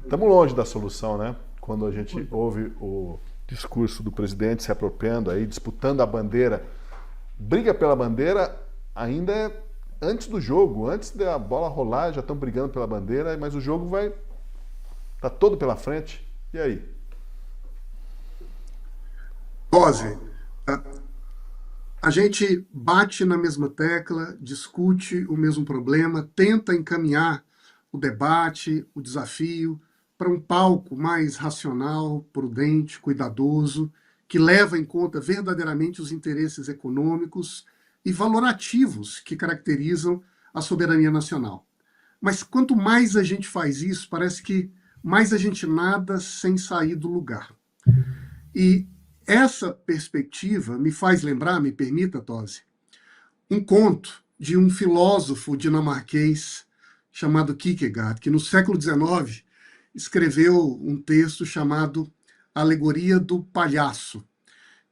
estamos longe da solução, né? Quando a gente ouve o discurso do presidente se apropriando aí, disputando a bandeira. Briga pela bandeira ainda é antes do jogo, antes da bola rolar, já estão brigando pela bandeira, mas o jogo tá todo pela frente. E aí? Ozzy, a gente bate na mesma tecla, discute o mesmo problema, tenta encaminhar o debate, o desafio, para um palco mais racional, prudente, cuidadoso, que leva em conta verdadeiramente os interesses econômicos e valorativos que caracterizam a soberania nacional. Mas quanto mais a gente faz isso, parece que mais a gente nada sem sair do lugar. E essa perspectiva me faz lembrar, me permita, Tosi, um conto de um filósofo dinamarquês chamado Kierkegaard, que no século XIX escreveu um texto chamado Alegoria do Palhaço,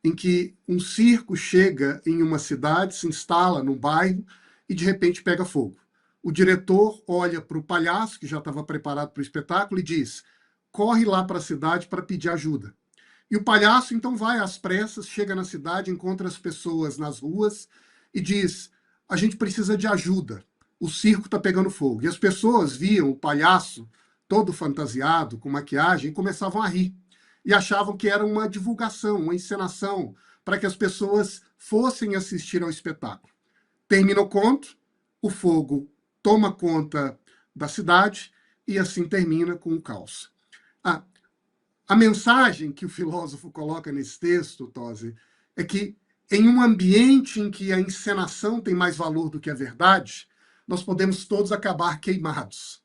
em que um circo chega em uma cidade, se instala num bairro e de repente pega fogo. O diretor olha para o palhaço, que já estava preparado para o espetáculo, e diz: corre lá para a cidade para pedir ajuda. E o palhaço então vai às pressas, chega na cidade, encontra as pessoas nas ruas e diz: a gente precisa de ajuda, o circo está pegando fogo. E as pessoas viam o palhaço todo fantasiado, com maquiagem, e começavam a rir. E achavam que era uma divulgação, uma encenação, para que as pessoas fossem assistir ao espetáculo. Termina o conto, o fogo toma conta da cidade e assim termina com o caos. A mensagem que o filósofo coloca nesse texto, Tosi, é que em um ambiente em que a encenação tem mais valor do que a verdade, nós podemos todos acabar queimados.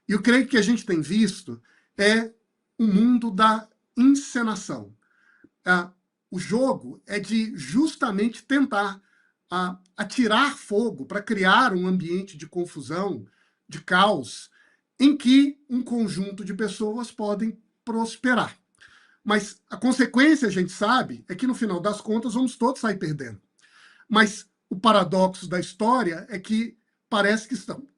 E eu creio que a gente tem visto é o mundo da encenação. O jogo é de justamente tentar atirar fogo para criar um ambiente de confusão, de caos, em que um conjunto de pessoas podem prosperar. Mas a consequência, a gente sabe, é que no final das contas vamos todos sair perdendo. Mas o paradoxo da história é que parece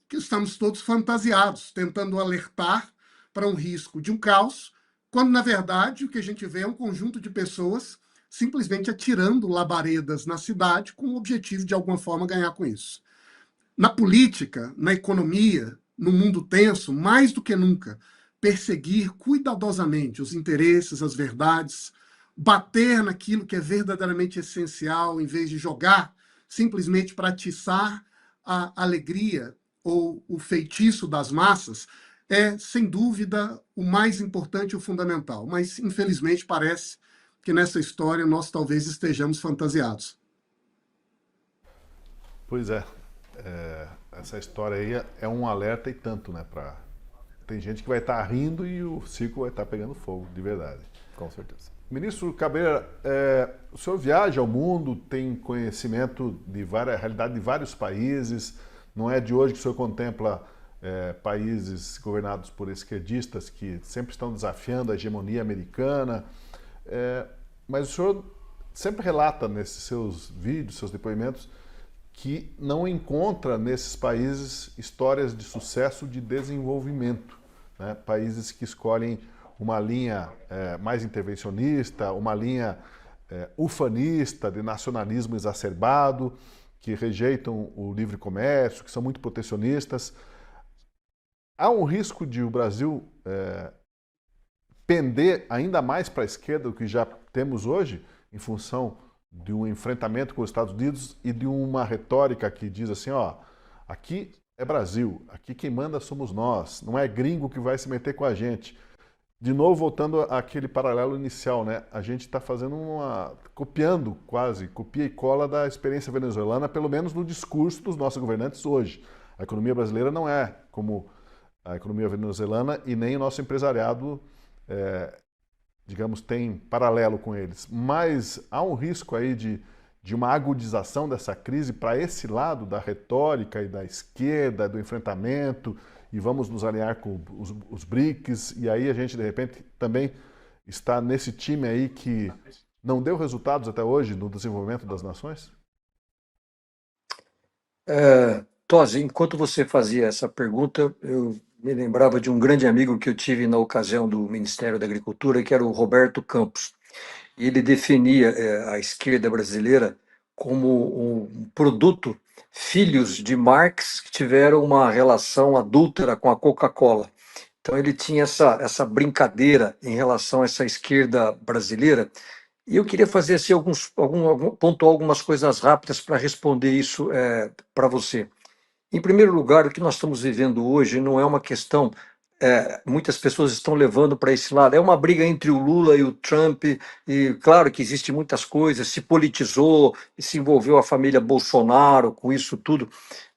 que estamos todos fantasiados, tentando alertar para um risco de um caos, quando, na verdade, o que a gente vê é um conjunto de pessoas simplesmente atirando labaredas na cidade com o objetivo, de alguma forma, ganhar com isso. Na política, na economia, no mundo tenso, mais do que nunca, perseguir cuidadosamente os interesses, as verdades, bater naquilo que é verdadeiramente essencial, em vez de jogar simplesmente para atiçar a alegria ou o feitiço das massas, é, sem dúvida, o mais importante e o fundamental. Mas, infelizmente, parece que nessa história nós talvez estejamos fantasiados. Pois é, essa história aí é um alerta e tanto, né? Tem gente que vai estar rindo e o circo vai estar pegando fogo, de verdade. Com certeza. Ministro Cabreira, o senhor viaja ao mundo, tem conhecimento de realidade de vários países, não é de hoje que o senhor contempla países governados por esquerdistas que sempre estão desafiando a hegemonia americana, mas o senhor sempre relata nesses seus vídeos, seus depoimentos, que não encontra nesses países histórias de sucesso de desenvolvimento, né? Países que escolhem uma linha mais intervencionista, uma linha ufanista, de nacionalismo exacerbado, que rejeitam o livre comércio, que são muito protecionistas. Há um risco de o Brasil pender ainda mais para a esquerda do que já temos hoje, em função de um enfrentamento com os Estados Unidos e de uma retórica que diz assim, ó, aqui é Brasil, aqui quem manda somos nós, não é gringo que vai se meter com a gente. De novo, voltando àquele paralelo inicial, né? A gente está fazendo copiando quase, copia e cola da experiência venezuelana, pelo menos no discurso dos nossos governantes hoje. A economia brasileira não é como a economia venezuelana e nem o nosso empresariado digamos, tem paralelo com eles. Mas há um risco aí de uma agudização dessa crise para esse lado da retórica e da esquerda, do enfrentamento, e vamos nos alinhar com os BRICS, e aí a gente, de repente, também está nesse time aí que não deu resultados até hoje no desenvolvimento das nações? Tosi, enquanto você fazia essa pergunta, eu me lembrava de um grande amigo que eu tive na ocasião do Ministério da Agricultura, que era o Roberto Campos. E ele definia a esquerda brasileira como um produto, filhos de Marx, que tiveram uma relação adúltera com a Coca-Cola. Então ele tinha essa brincadeira em relação a essa esquerda brasileira. E eu queria fazer assim, pontuar algumas coisas rápidas para responder isso para você. Em primeiro lugar, o que nós estamos vivendo hoje não é uma questão, muitas pessoas estão levando para esse lado, é uma briga entre o Lula e o Trump, e claro que existe muitas coisas, se politizou, se envolveu a família Bolsonaro com isso tudo,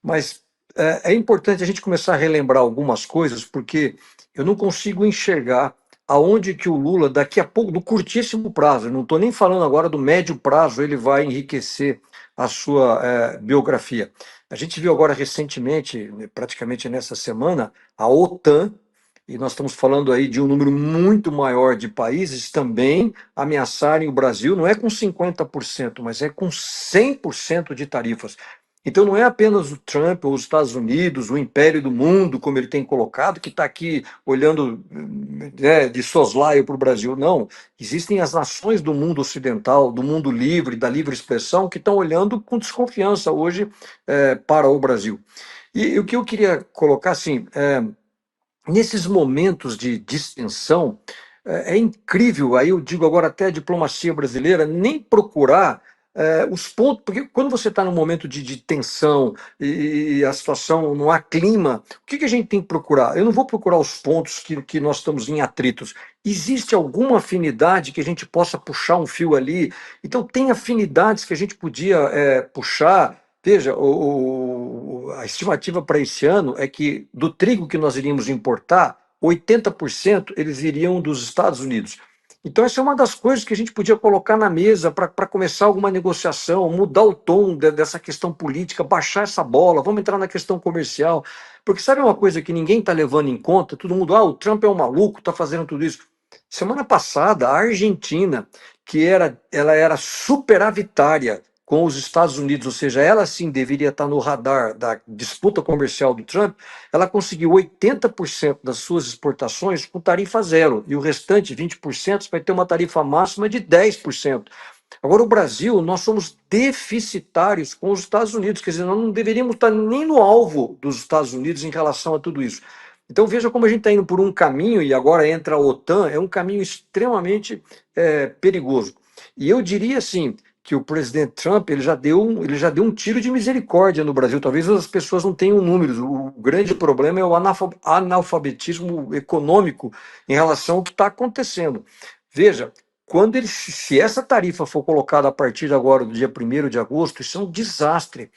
mas é importante a gente começar a relembrar algumas coisas, porque eu não consigo enxergar aonde que o Lula, daqui a pouco, no curtíssimo prazo, eu não estou nem falando agora do médio prazo, ele vai enriquecer a sua biografia. A gente viu agora recentemente, praticamente nessa semana, a OTAN, e nós estamos falando aí de um número muito maior de países também ameaçarem o Brasil, não é com 50%, mas é com 100% de tarifas. Então não é apenas o Trump ou os Estados Unidos, o império do mundo, como ele tem colocado, que está aqui olhando de soslaio para o Brasil. Não, existem as nações do mundo ocidental, do mundo livre, da livre expressão, que estão olhando com desconfiança hoje para o Brasil. E o que eu queria colocar, assim, nesses momentos de distensão, é incrível, aí eu digo agora até a diplomacia brasileira, nem procurar os pontos, porque quando você está num momento de tensão e a situação não há clima, o que a gente tem que procurar? Eu não vou procurar os pontos que nós estamos em atritos. Existe alguma afinidade que a gente possa puxar um fio ali? Então, tem afinidades que a gente podia puxar. Veja, a estimativa para esse ano é que do trigo que nós iríamos importar, 80% eles iriam dos Estados Unidos. Então, essa é uma das coisas que a gente podia colocar na mesa para começar alguma negociação, mudar o tom dessa questão política, baixar essa bola, vamos entrar na questão comercial. Porque sabe uma coisa que ninguém está levando em conta? Todo mundo, o Trump é um maluco, está fazendo tudo isso. Semana passada, a Argentina, ela era superavitária com os Estados Unidos, ou seja, ela sim deveria estar no radar da disputa comercial do Trump, ela conseguiu 80% das suas exportações com tarifa zero, e o restante, 20%, vai ter uma tarifa máxima de 10%. Agora, o Brasil, nós somos deficitários com os Estados Unidos, quer dizer, nós não deveríamos estar nem no alvo dos Estados Unidos em relação a tudo isso. Então, veja como a gente está indo por um caminho, e agora entra a OTAN, é um caminho extremamente perigoso. E eu diria assim, que o presidente Trump ele já deu um tiro de misericórdia no Brasil. Talvez as pessoas não tenham números. O grande problema é o analfabetismo econômico em relação ao que está acontecendo. Veja, se essa tarifa for colocada a partir agora do dia 1º de agosto, isso é um desastre.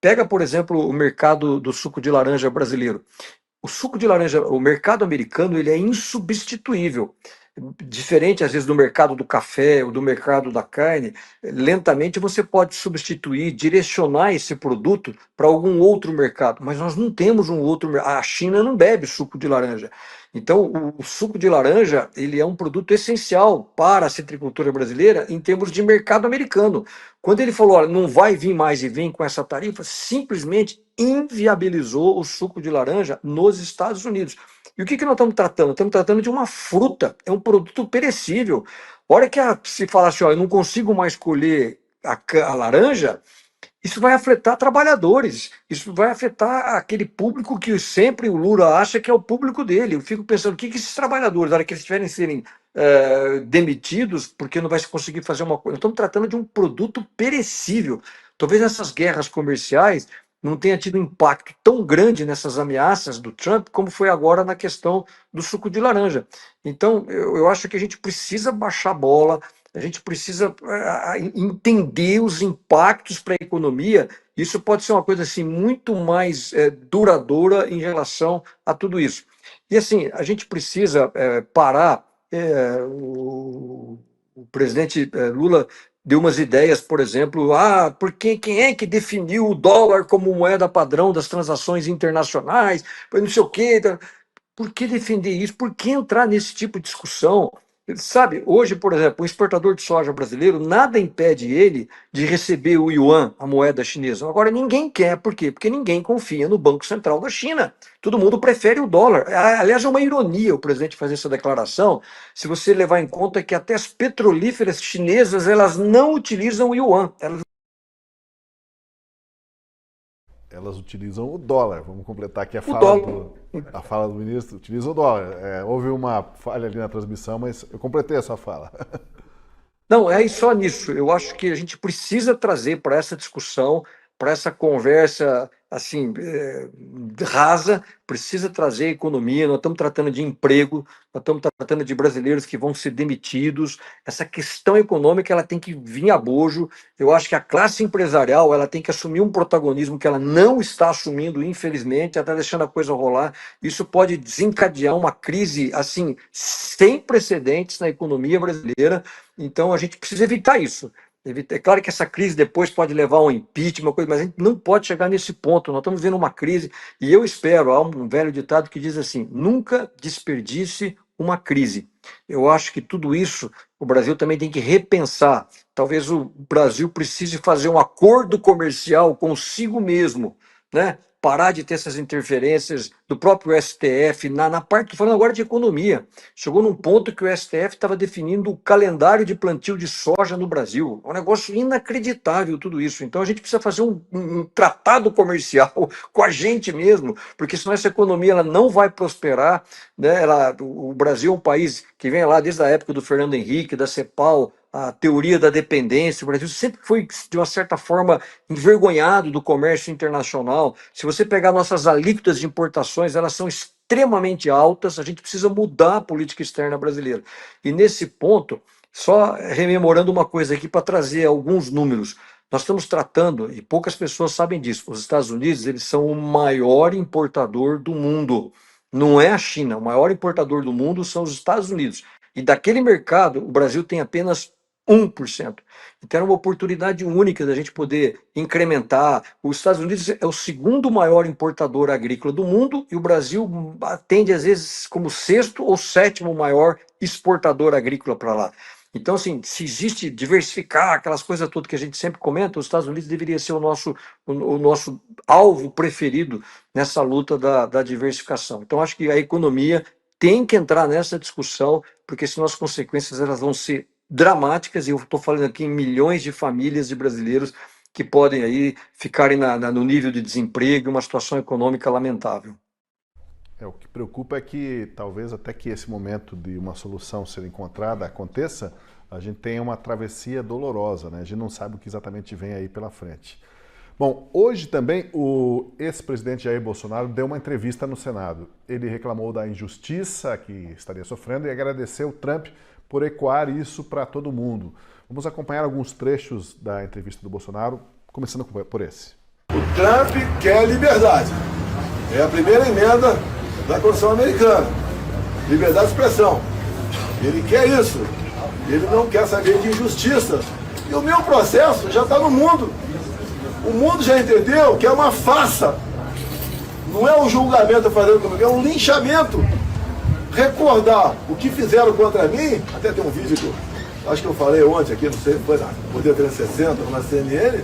Pega, por exemplo, o mercado do suco de laranja brasileiro. O suco de laranja, o mercado americano, ele é insubstituível. Diferente, às vezes, do mercado do café ou do mercado da carne, lentamente você pode substituir, direcionar esse produto para algum outro mercado, mas nós não temos um outro mercado. A China não bebe suco de laranja. Então, o suco de laranja, ele é um produto essencial para a citricultura brasileira em termos de mercado americano. Quando ele falou, olha, não vai vir mais e vem com essa tarifa, simplesmente inviabilizou o suco de laranja nos Estados Unidos. E o que nós estamos tratando? Estamos tratando de uma fruta, é um produto perecível. A hora que se falar assim, ó, eu não consigo mais colher a laranja, isso vai afetar trabalhadores, isso vai afetar aquele público que sempre o Lula acha que é o público dele. Eu fico pensando, o que esses trabalhadores, na hora que eles tiverem serem demitidos, porque não vai se conseguir fazer uma coisa. Nós estamos tratando de um produto perecível. Talvez essas guerras comerciais não tenha tido um impacto tão grande nessas ameaças do Trump como foi agora na questão do suco de laranja. Então, eu acho que a gente precisa baixar a bola, a gente precisa entender os impactos para a economia. Isso pode ser uma coisa assim muito mais duradoura em relação a tudo isso. E assim, a gente precisa parar. O presidente Lula deu umas ideias, por exemplo, porque quem é que definiu o dólar como moeda padrão das transações internacionais? Não sei o quê. Por que defender isso? Por que entrar nesse tipo de discussão? Sabe, hoje, por exemplo, o exportador de soja brasileiro, nada impede ele de receber o yuan, a moeda chinesa. Agora, ninguém quer, por quê? Porque ninguém confia no Banco Central da China. Todo mundo prefere o dólar. Aliás, é uma ironia o presidente fazer essa declaração, se você levar em conta que até as petrolíferas chinesas, elas não utilizam o yuan. Elas utilizam o dólar. Vamos completar aqui a fala do ministro. Utiliza o dólar. Houve uma falha ali na transmissão, mas eu completei a sua fala. Não, é só nisso. Eu acho que a gente precisa trazer para essa discussão, para essa conversa assim rasa, precisa trazer economia. Nós estamos tratando de emprego, nós estamos tratando de brasileiros que vão ser demitidos. Essa questão econômica ela tem que vir a bojo. Eu acho que a classe empresarial ela tem que assumir um protagonismo que ela não está assumindo, infelizmente, ela está deixando a coisa rolar. Isso pode desencadear uma crise assim sem precedentes na economia brasileira. Então a gente precisa evitar isso. É claro que essa crise depois pode levar a um impeachment, mas a gente não pode chegar nesse ponto. Nós estamos vendo uma crise e eu espero, há um velho ditado que diz assim, nunca desperdice uma crise. Eu acho que tudo isso o Brasil também tem que repensar. Talvez o Brasil precise fazer um acordo comercial consigo mesmo, né? Parar de ter essas interferências do próprio STF, na parte, estou falando agora de economia. Chegou num ponto que o STF estava definindo o calendário de plantio de soja no Brasil. É um negócio inacreditável tudo isso. Então a gente precisa fazer um tratado comercial com a gente mesmo, porque senão essa economia ela não vai prosperar. Né? O Brasil é um país que vem lá desde a época do Fernando Henrique, da CEPAL, a teoria da dependência. O Brasil sempre foi, de uma certa forma, envergonhado do comércio internacional. Se você pegar nossas alíquotas de importações, elas são extremamente altas, a gente precisa mudar a política externa brasileira. E nesse ponto, só rememorando uma coisa aqui para trazer alguns números. Nós estamos tratando, e poucas pessoas sabem disso, os Estados Unidos eles são o maior importador do mundo. Não é a China, o maior importador do mundo são os Estados Unidos. E daquele mercado, o Brasil tem apenas 1%. Então era uma oportunidade única da gente poder incrementar. Os Estados Unidos é o segundo maior importador agrícola do mundo e o Brasil atende às vezes como sexto ou sétimo maior exportador agrícola para lá. Então, assim, se existe diversificar aquelas coisas todas que a gente sempre comenta, os Estados Unidos deveria ser o nosso alvo preferido nessa luta da diversificação. Então, acho que a economia tem que entrar nessa discussão, porque senão as consequências elas vão ser dramáticas, e eu estou falando aqui em milhões de famílias de brasileiros que podem aí ficarem no nível de desemprego, uma situação econômica lamentável. O que preocupa é que talvez até que esse momento de uma solução ser encontrada aconteça, a gente tenha uma travessia dolorosa, né? A gente não sabe o que exatamente vem aí pela frente. Bom, hoje também o ex-presidente Jair Bolsonaro deu uma entrevista no Senado. Ele reclamou da injustiça que estaria sofrendo e agradeceu o Trump por ecoar isso para todo mundo. Vamos acompanhar alguns trechos da entrevista do Bolsonaro, começando por esse. O Trump quer liberdade. É a primeira emenda da Constituição americana. Liberdade de expressão. Ele quer isso. Ele não quer saber de injustiças. E o meu processo já está no mundo. O mundo já entendeu que é uma farsa. Não é um julgamento fazendo comigo, é um linchamento. Recordar o que fizeram contra mim, até tem um vídeo que eu acho que eu falei ontem aqui, não sei, foi na Poder 360, na CNN.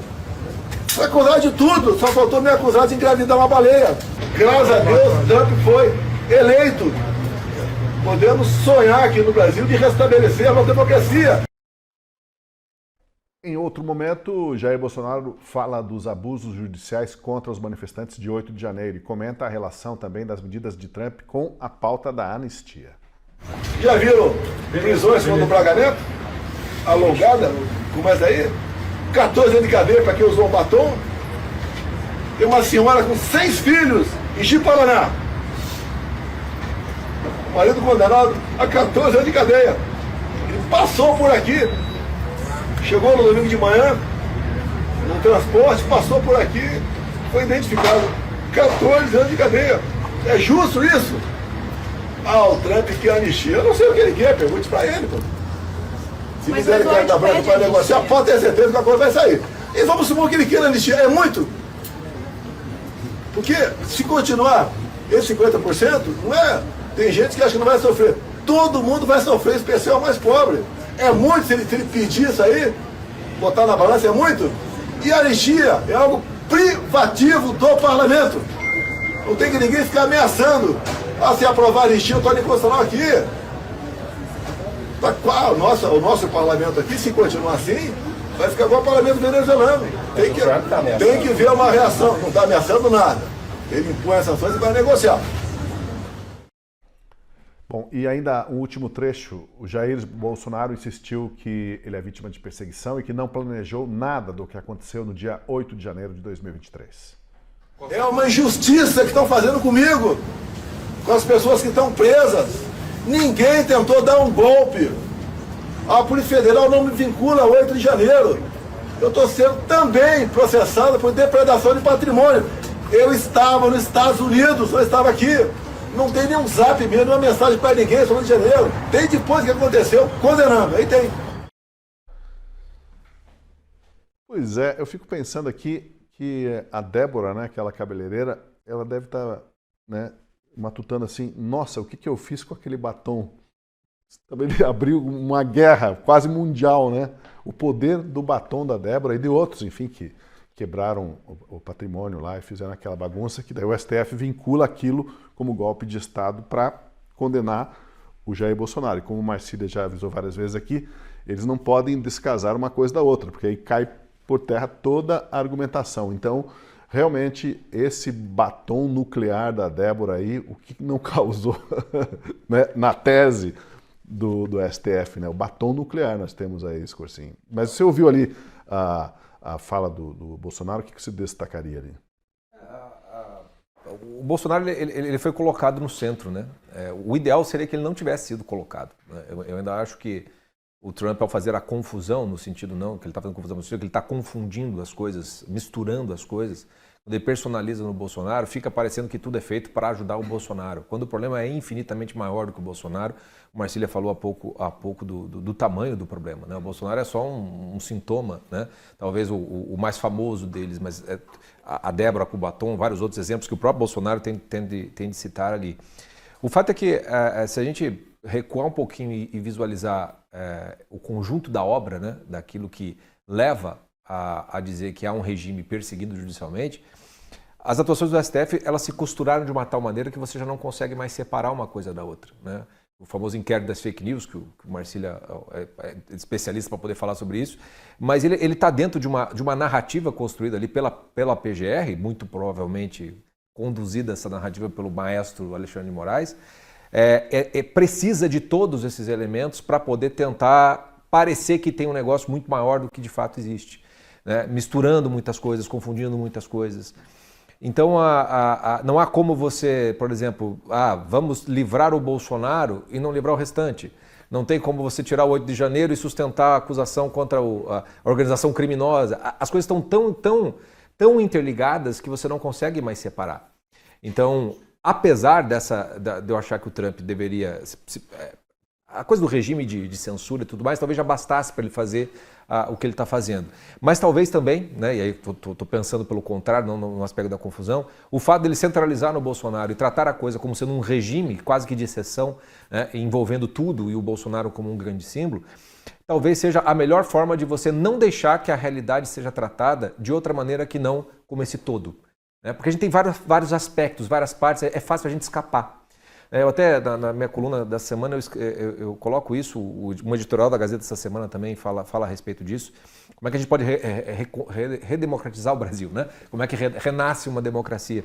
Acusar de tudo, só faltou me acusar de engravidar uma baleia. Graças a Deus, Trump foi eleito. Podemos sonhar aqui no Brasil de restabelecer a nossa democracia. Em outro momento, Jair Bolsonaro fala dos abusos judiciais contra os manifestantes de 8 de janeiro e comenta a relação também das medidas de Trump com a pauta da anistia. Já viram prisões contra o Braga Neto? Alongada? Começa aí? 14 anos de cadeia para quem usou um batom. Tem uma senhora com 6 filhos em Ji-Paraná. O marido condenado a 14 anos de cadeia. Ele passou por aqui. Chegou no domingo de manhã, no transporte, passou por aqui, foi identificado. 14 anos de cadeia. É justo isso? Ah, o Trump quer anistia. Eu não sei o que ele quer, pergunte pra ele, pô. Se quiser carta branca para negociar, pode ter certeza que a coisa vai sair. E vamos supor que ele queira anistia. É muito? Porque se continuar esse 50%, não é? Tem gente que acha que não vai sofrer. Todo mundo vai sofrer, em especial o mais pobre. É muito se ele pedir isso aí, botar na balança, é muito. E a anistia é algo privativo do parlamento. Não tem que ninguém ficar ameaçando. Ah, se aprovar a anistia, eu estou inconstitucional aqui. O nosso parlamento aqui, se continuar assim, vai ficar igual o parlamento venezuelano. Tem que ver uma reação. Não está ameaçando nada. Ele impõe as sanções e vai negociar. Bom, e ainda um último trecho, o Jair Bolsonaro insistiu que ele é vítima de perseguição e que não planejou nada do que aconteceu no dia 8 de janeiro de 2023. É uma injustiça que estão fazendo comigo, com as pessoas que estão presas. Ninguém tentou dar um golpe. A Polícia Federal não me vincula a 8 de janeiro. Eu estou sendo também processado por depredação de patrimônio. Eu estava nos Estados Unidos, eu estava aqui. Não tem nenhum zap mesmo, nenhuma mensagem para ninguém sobre de janeiro. Tem depois que aconteceu, condenando. Aí tem. Pois é, eu fico pensando aqui que a Débora, né, aquela cabeleireira, ela deve estar, né, matutando assim, nossa, o que eu fiz com aquele batom? Também abriu uma guerra quase mundial, né? O poder do batom da Débora e de outros, enfim, que quebraram o patrimônio lá e fizeram aquela bagunça, que daí o STF vincula aquilo como golpe de Estado para condenar o Jair Bolsonaro. E como o Marcília já avisou várias vezes aqui, eles não podem descasar uma coisa da outra, porque aí cai por terra toda a argumentação. Então, realmente, esse batom nuclear da Débora aí, o que não causou né, na tese do STF, né? O batom nuclear nós temos aí, esse cursinho. Mas você ouviu ali a fala do Bolsonaro, o que você destacaria ali? O Bolsonaro ele foi colocado no centro, né? O ideal seria que ele não tivesse sido colocado, né? Eu ainda acho que o Trump, ao fazer a confusão, no sentido não, que ele está fazendo confusão, no sentido que ele está confundindo as coisas, misturando as coisas, quando ele personaliza no Bolsonaro, fica parecendo que tudo é feito para ajudar o Bolsonaro, quando o problema é infinitamente maior do que o Bolsonaro. O Marcília falou há pouco do tamanho do problema, né? O Bolsonaro é só um sintoma, né? Talvez o mais famoso deles, mas a Débora com o batom, vários outros exemplos que o próprio Bolsonaro tem de citar ali. O fato é que se a gente recuar um pouquinho e visualizar o conjunto da obra, né? Daquilo que leva a dizer que há um regime perseguido judicialmente, as atuações do STF elas se costuraram de uma tal maneira que você já não consegue mais separar uma coisa da outra, né? O famoso inquérito das fake news, que o Marcília é especialista para poder falar sobre isso, mas ele está dentro de uma narrativa construída ali pela PGR, muito provavelmente conduzida essa narrativa pelo maestro Alexandre de Moraes, precisa de todos esses elementos para poder tentar parecer que tem um negócio muito maior do que de fato existe, né? Misturando muitas coisas, confundindo muitas coisas. Então, não há como você, por exemplo, vamos livrar o Bolsonaro e não livrar o restante. Não tem como você tirar o 8 de janeiro e sustentar a acusação contra a organização criminosa. As coisas estão tão interligadas que você não consegue mais separar. Então, apesar de eu achar que o Trump deveria... A coisa do regime de censura e tudo mais, talvez já bastasse para ele fazer o que ele está fazendo. Mas talvez também, né, e aí estou pensando pelo contrário, não no aspecto da confusão, o fato dele centralizar no Bolsonaro e tratar a coisa como sendo um regime quase que de exceção, né, envolvendo tudo e o Bolsonaro como um grande símbolo, talvez seja a melhor forma de você não deixar que a realidade seja tratada de outra maneira que não como esse todo. Né? Porque a gente tem vários aspectos, várias partes, é fácil a gente escapar. Eu até, na minha coluna da semana, eu coloco isso, um editorial da Gazeta essa semana também fala a respeito disso. Como é que a gente pode redemocratizar o Brasil, né? Como é que renasce uma democracia?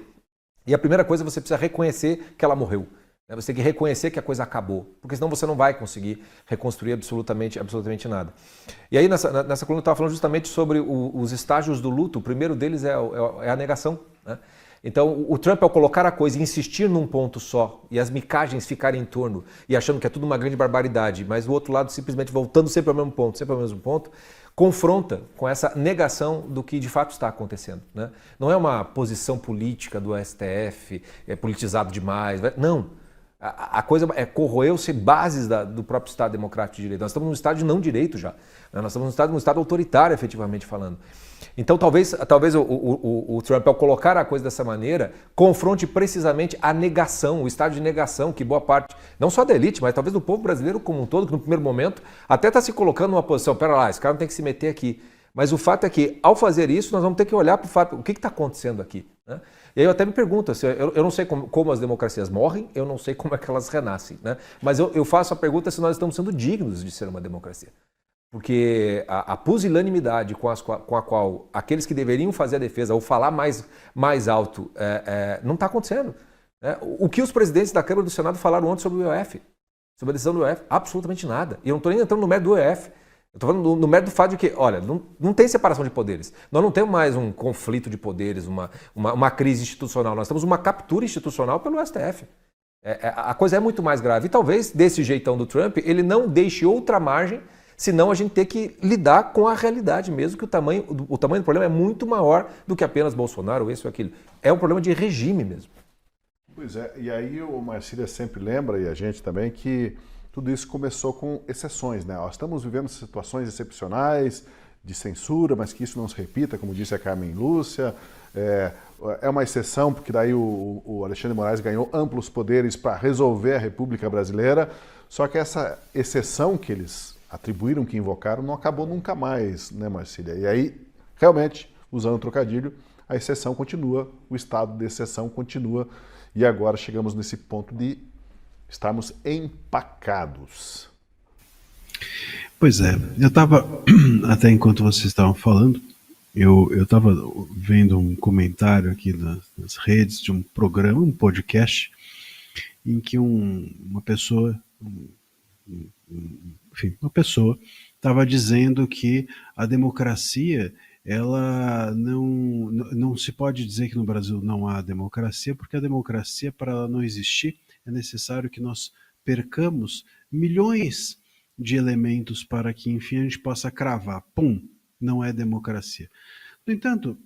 E a primeira coisa, você precisa reconhecer que ela morreu. Você tem que reconhecer que a coisa acabou, porque senão você não vai conseguir reconstruir absolutamente nada. E aí, nessa coluna, eu estava falando justamente sobre os estágios do luto. O primeiro deles é a negação, né? Então, o Trump, ao colocar a coisa e insistir num ponto só, e as micagens ficarem em torno, e achando que é tudo uma grande barbaridade, mas o outro lado simplesmente voltando sempre ao mesmo ponto, confronta com essa negação do que de fato está acontecendo, né? Não é uma posição política do STF, politizado demais, não. A coisa corroeu-se bases do próprio Estado Democrático de Direito. Nós estamos num Estado de não direito já, né? Nós estamos num Estado autoritário, efetivamente falando. Então, talvez o Trump, ao colocar a coisa dessa maneira, confronte precisamente a negação, o estado de negação que boa parte, não só da elite, mas talvez do povo brasileiro como um todo, que no primeiro momento até está se colocando numa posição, pera lá, esse cara não tem que se meter aqui. Mas o fato é que, ao fazer isso, nós vamos ter que olhar para o fato, o que está acontecendo aqui, né? E aí eu até me pergunto, eu não sei como as democracias morrem, eu não sei como é que elas renascem, né? Mas eu faço a pergunta se nós estamos sendo dignos de ser uma democracia. Porque a pusilanimidade com a qual aqueles que deveriam fazer a defesa ou falar mais alto não está acontecendo, né? O que os presidentes da Câmara e do Senado falaram ontem sobre o IOF, sobre a decisão do IOF? Absolutamente nada. E eu não estou nem entrando no mérito do IOF. Eu estou falando no mérito do fato de que, olha, não tem separação de poderes. Nós não temos mais um conflito de poderes, uma crise institucional. Nós temos uma captura institucional pelo STF. A coisa é muito mais grave. E talvez, desse jeitão do Trump, ele não deixe outra margem, senão a gente ter que lidar com a realidade mesmo, que o tamanho do problema é muito maior do que apenas Bolsonaro, isso ou aquilo. É um problema de regime mesmo. Pois é, e aí o Marcília sempre lembra, e a gente também, que tudo isso começou com exceções, né? Nós estamos vivendo situações excepcionais de censura, mas que isso não se repita, como disse a Carmen Lúcia. É uma exceção, porque daí o Alexandre de Moraes ganhou amplos poderes para resolver a República Brasileira, só que essa exceção que eles atribuíram, que invocaram, não acabou nunca mais, né, Marcília? E aí, realmente, usando o trocadilho, a exceção continua, o estado de exceção continua, e agora chegamos nesse ponto de estarmos empacados. Pois é, eu estava, até enquanto vocês estavam falando, eu estava vendo um comentário aqui nas redes de um programa, um podcast, em que uma pessoa estava dizendo que a democracia, ela não se pode dizer que no Brasil não há democracia, porque a democracia, para ela não existir, é necessário que nós percamos milhões de elementos para que, enfim, a gente possa cravar. Pum, não é democracia. No entanto,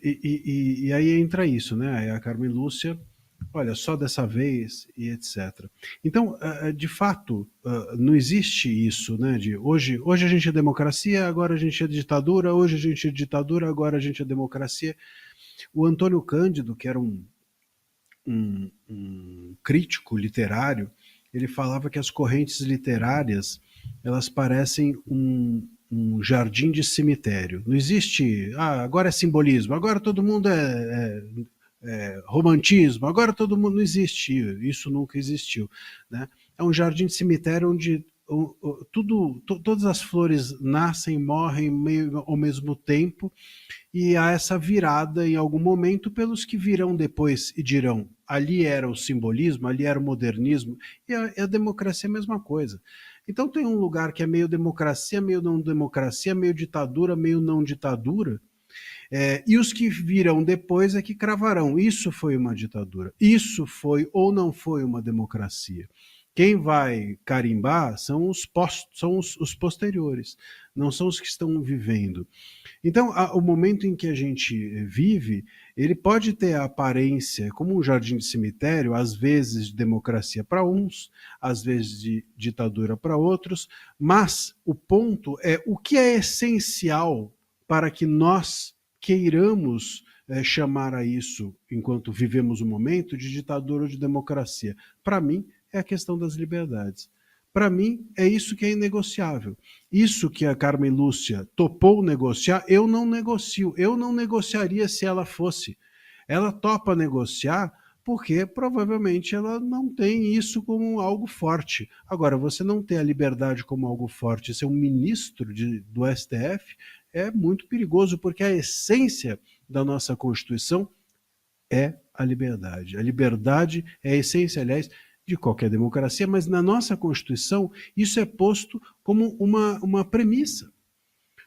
e aí entra isso, né? Aí a Carmen Lúcia, olha, só dessa vez e etc. Então, de fato, não existe isso, né? De hoje a gente é democracia, agora a gente é ditadura, hoje a gente é ditadura, agora a gente é democracia. O Antônio Cândido, que era um crítico literário, ele falava que as correntes literárias, elas parecem um jardim de cemitério. Não existe, agora é simbolismo, agora todo mundo romantismo, agora todo mundo, não existe, isso nunca existiu, né? É um jardim de cemitério onde todas as flores nascem e morrem meio ao mesmo tempo, e há essa virada em algum momento pelos que virão depois e dirão, ali era o simbolismo, ali era o modernismo, e a democracia é a mesma coisa. Então tem um lugar que é meio democracia, meio não democracia, meio ditadura, meio não ditadura, e os que virão depois é que cravarão, isso foi uma ditadura, isso foi ou não foi uma democracia. Quem vai carimbar são os posteriores, não são os que estão vivendo. Então, o momento em que a gente vive, ele pode ter a aparência como um jardim de cemitério, às vezes de democracia para uns, às vezes de ditadura para outros, mas o ponto é o que é essencial para que nós queiramos chamar a isso, enquanto vivemos o momento, de ditadura ou de democracia. Para mim, é a questão das liberdades. Para mim, é isso que é inegociável. Isso que a Carmen Lúcia topou negociar, eu não negocio. Eu não negociaria se ela fosse. Ela topa negociar porque provavelmente ela não tem isso como algo forte. Agora, você não ter a liberdade como algo forte, ser um ministro do STF, é muito perigoso, porque a essência da nossa Constituição é a liberdade. A liberdade é a essência, aliás, de qualquer democracia, mas na nossa Constituição isso é posto como uma premissa.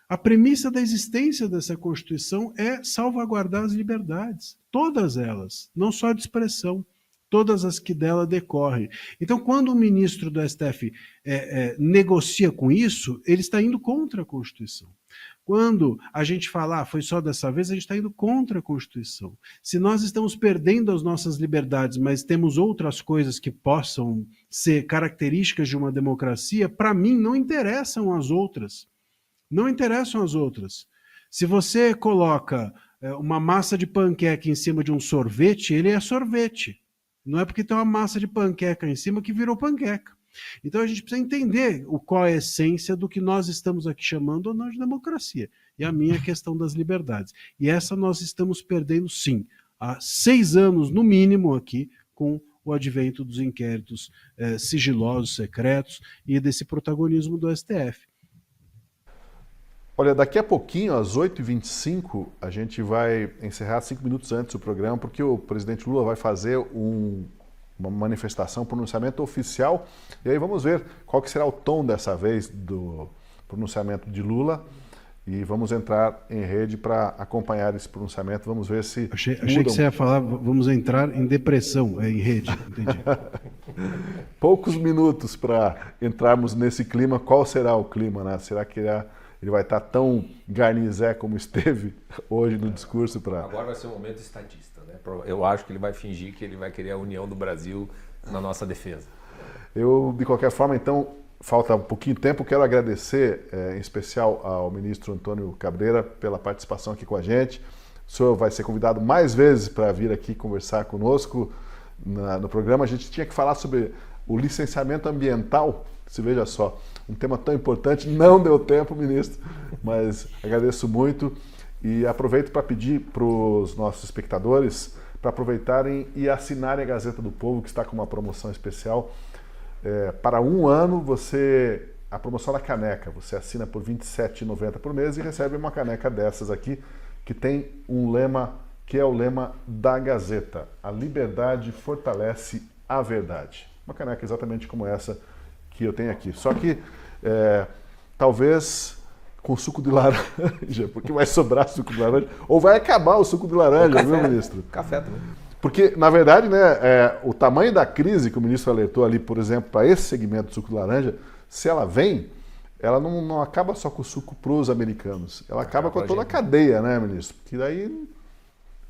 A premissa da existência dessa Constituição é salvaguardar as liberdades, todas elas, não só de expressão, todas as que dela decorrem. Então, quando o ministro do STF negocia com isso, ele está indo contra a Constituição. Quando a gente fala, foi só dessa vez, a gente está indo contra a Constituição. Se nós estamos perdendo as nossas liberdades, mas temos outras coisas que possam ser características de uma democracia, para mim não interessam as outras. Não interessam as outras. Se você coloca uma massa de panqueca em cima de um sorvete, ele é sorvete. Não é porque tem uma massa de panqueca em cima que virou panqueca. Então a gente precisa entender qual é a essência do que nós estamos aqui chamando ou não de democracia. E a minha é a questão das liberdades. E essa nós estamos perdendo, sim, há 6 anos, no mínimo, aqui, com o advento dos inquéritos sigilosos, secretos, e desse protagonismo do STF. Olha, daqui a pouquinho, às 8h25, a gente vai encerrar 5 minutos antes do programa, porque o presidente Lula vai fazer uma manifestação, um pronunciamento oficial, e aí vamos ver qual que será o tom dessa vez do pronunciamento de Lula, e vamos entrar em rede para acompanhar esse pronunciamento, vamos ver se... Achei que você ia falar, vamos entrar em depressão, em rede, entendi. Poucos minutos para entrarmos nesse clima, qual será o clima, né? Será que ele vai estar tão garnizé como esteve hoje no discurso para... Agora vai ser um momento estatista, né? Eu acho que ele vai fingir que ele vai querer a união do Brasil na nossa defesa. Eu, de qualquer forma, então, falta um pouquinho de tempo, quero agradecer em especial ao ministro Antônio Cabreira pela participação aqui com a gente. O senhor vai ser convidado mais vezes para vir aqui conversar conosco no programa. A gente tinha que falar sobre o licenciamento ambiental, se veja só, um tema tão importante, não deu tempo, ministro, mas agradeço muito e aproveito para pedir para os nossos espectadores para aproveitarem e assinarem a Gazeta do Povo, que está com uma promoção especial. Para 1 ano, a promoção da caneca, você assina por R$ 27,90 por mês e recebe uma caneca dessas aqui, que tem um lema, que é o lema da Gazeta: a liberdade fortalece a verdade. Uma caneca exatamente como essa que eu tenho aqui. Só que talvez com suco de laranja, porque vai sobrar suco de laranja, ou vai acabar o suco de laranja, viu, ministro? Café também. Porque, na verdade, né, o tamanho da crise que o ministro alertou ali, por exemplo, para esse segmento do suco de laranja, se ela vem, ela não acaba só com o suco para os americanos, ela acaba com toda a cadeia, né, ministro? Porque daí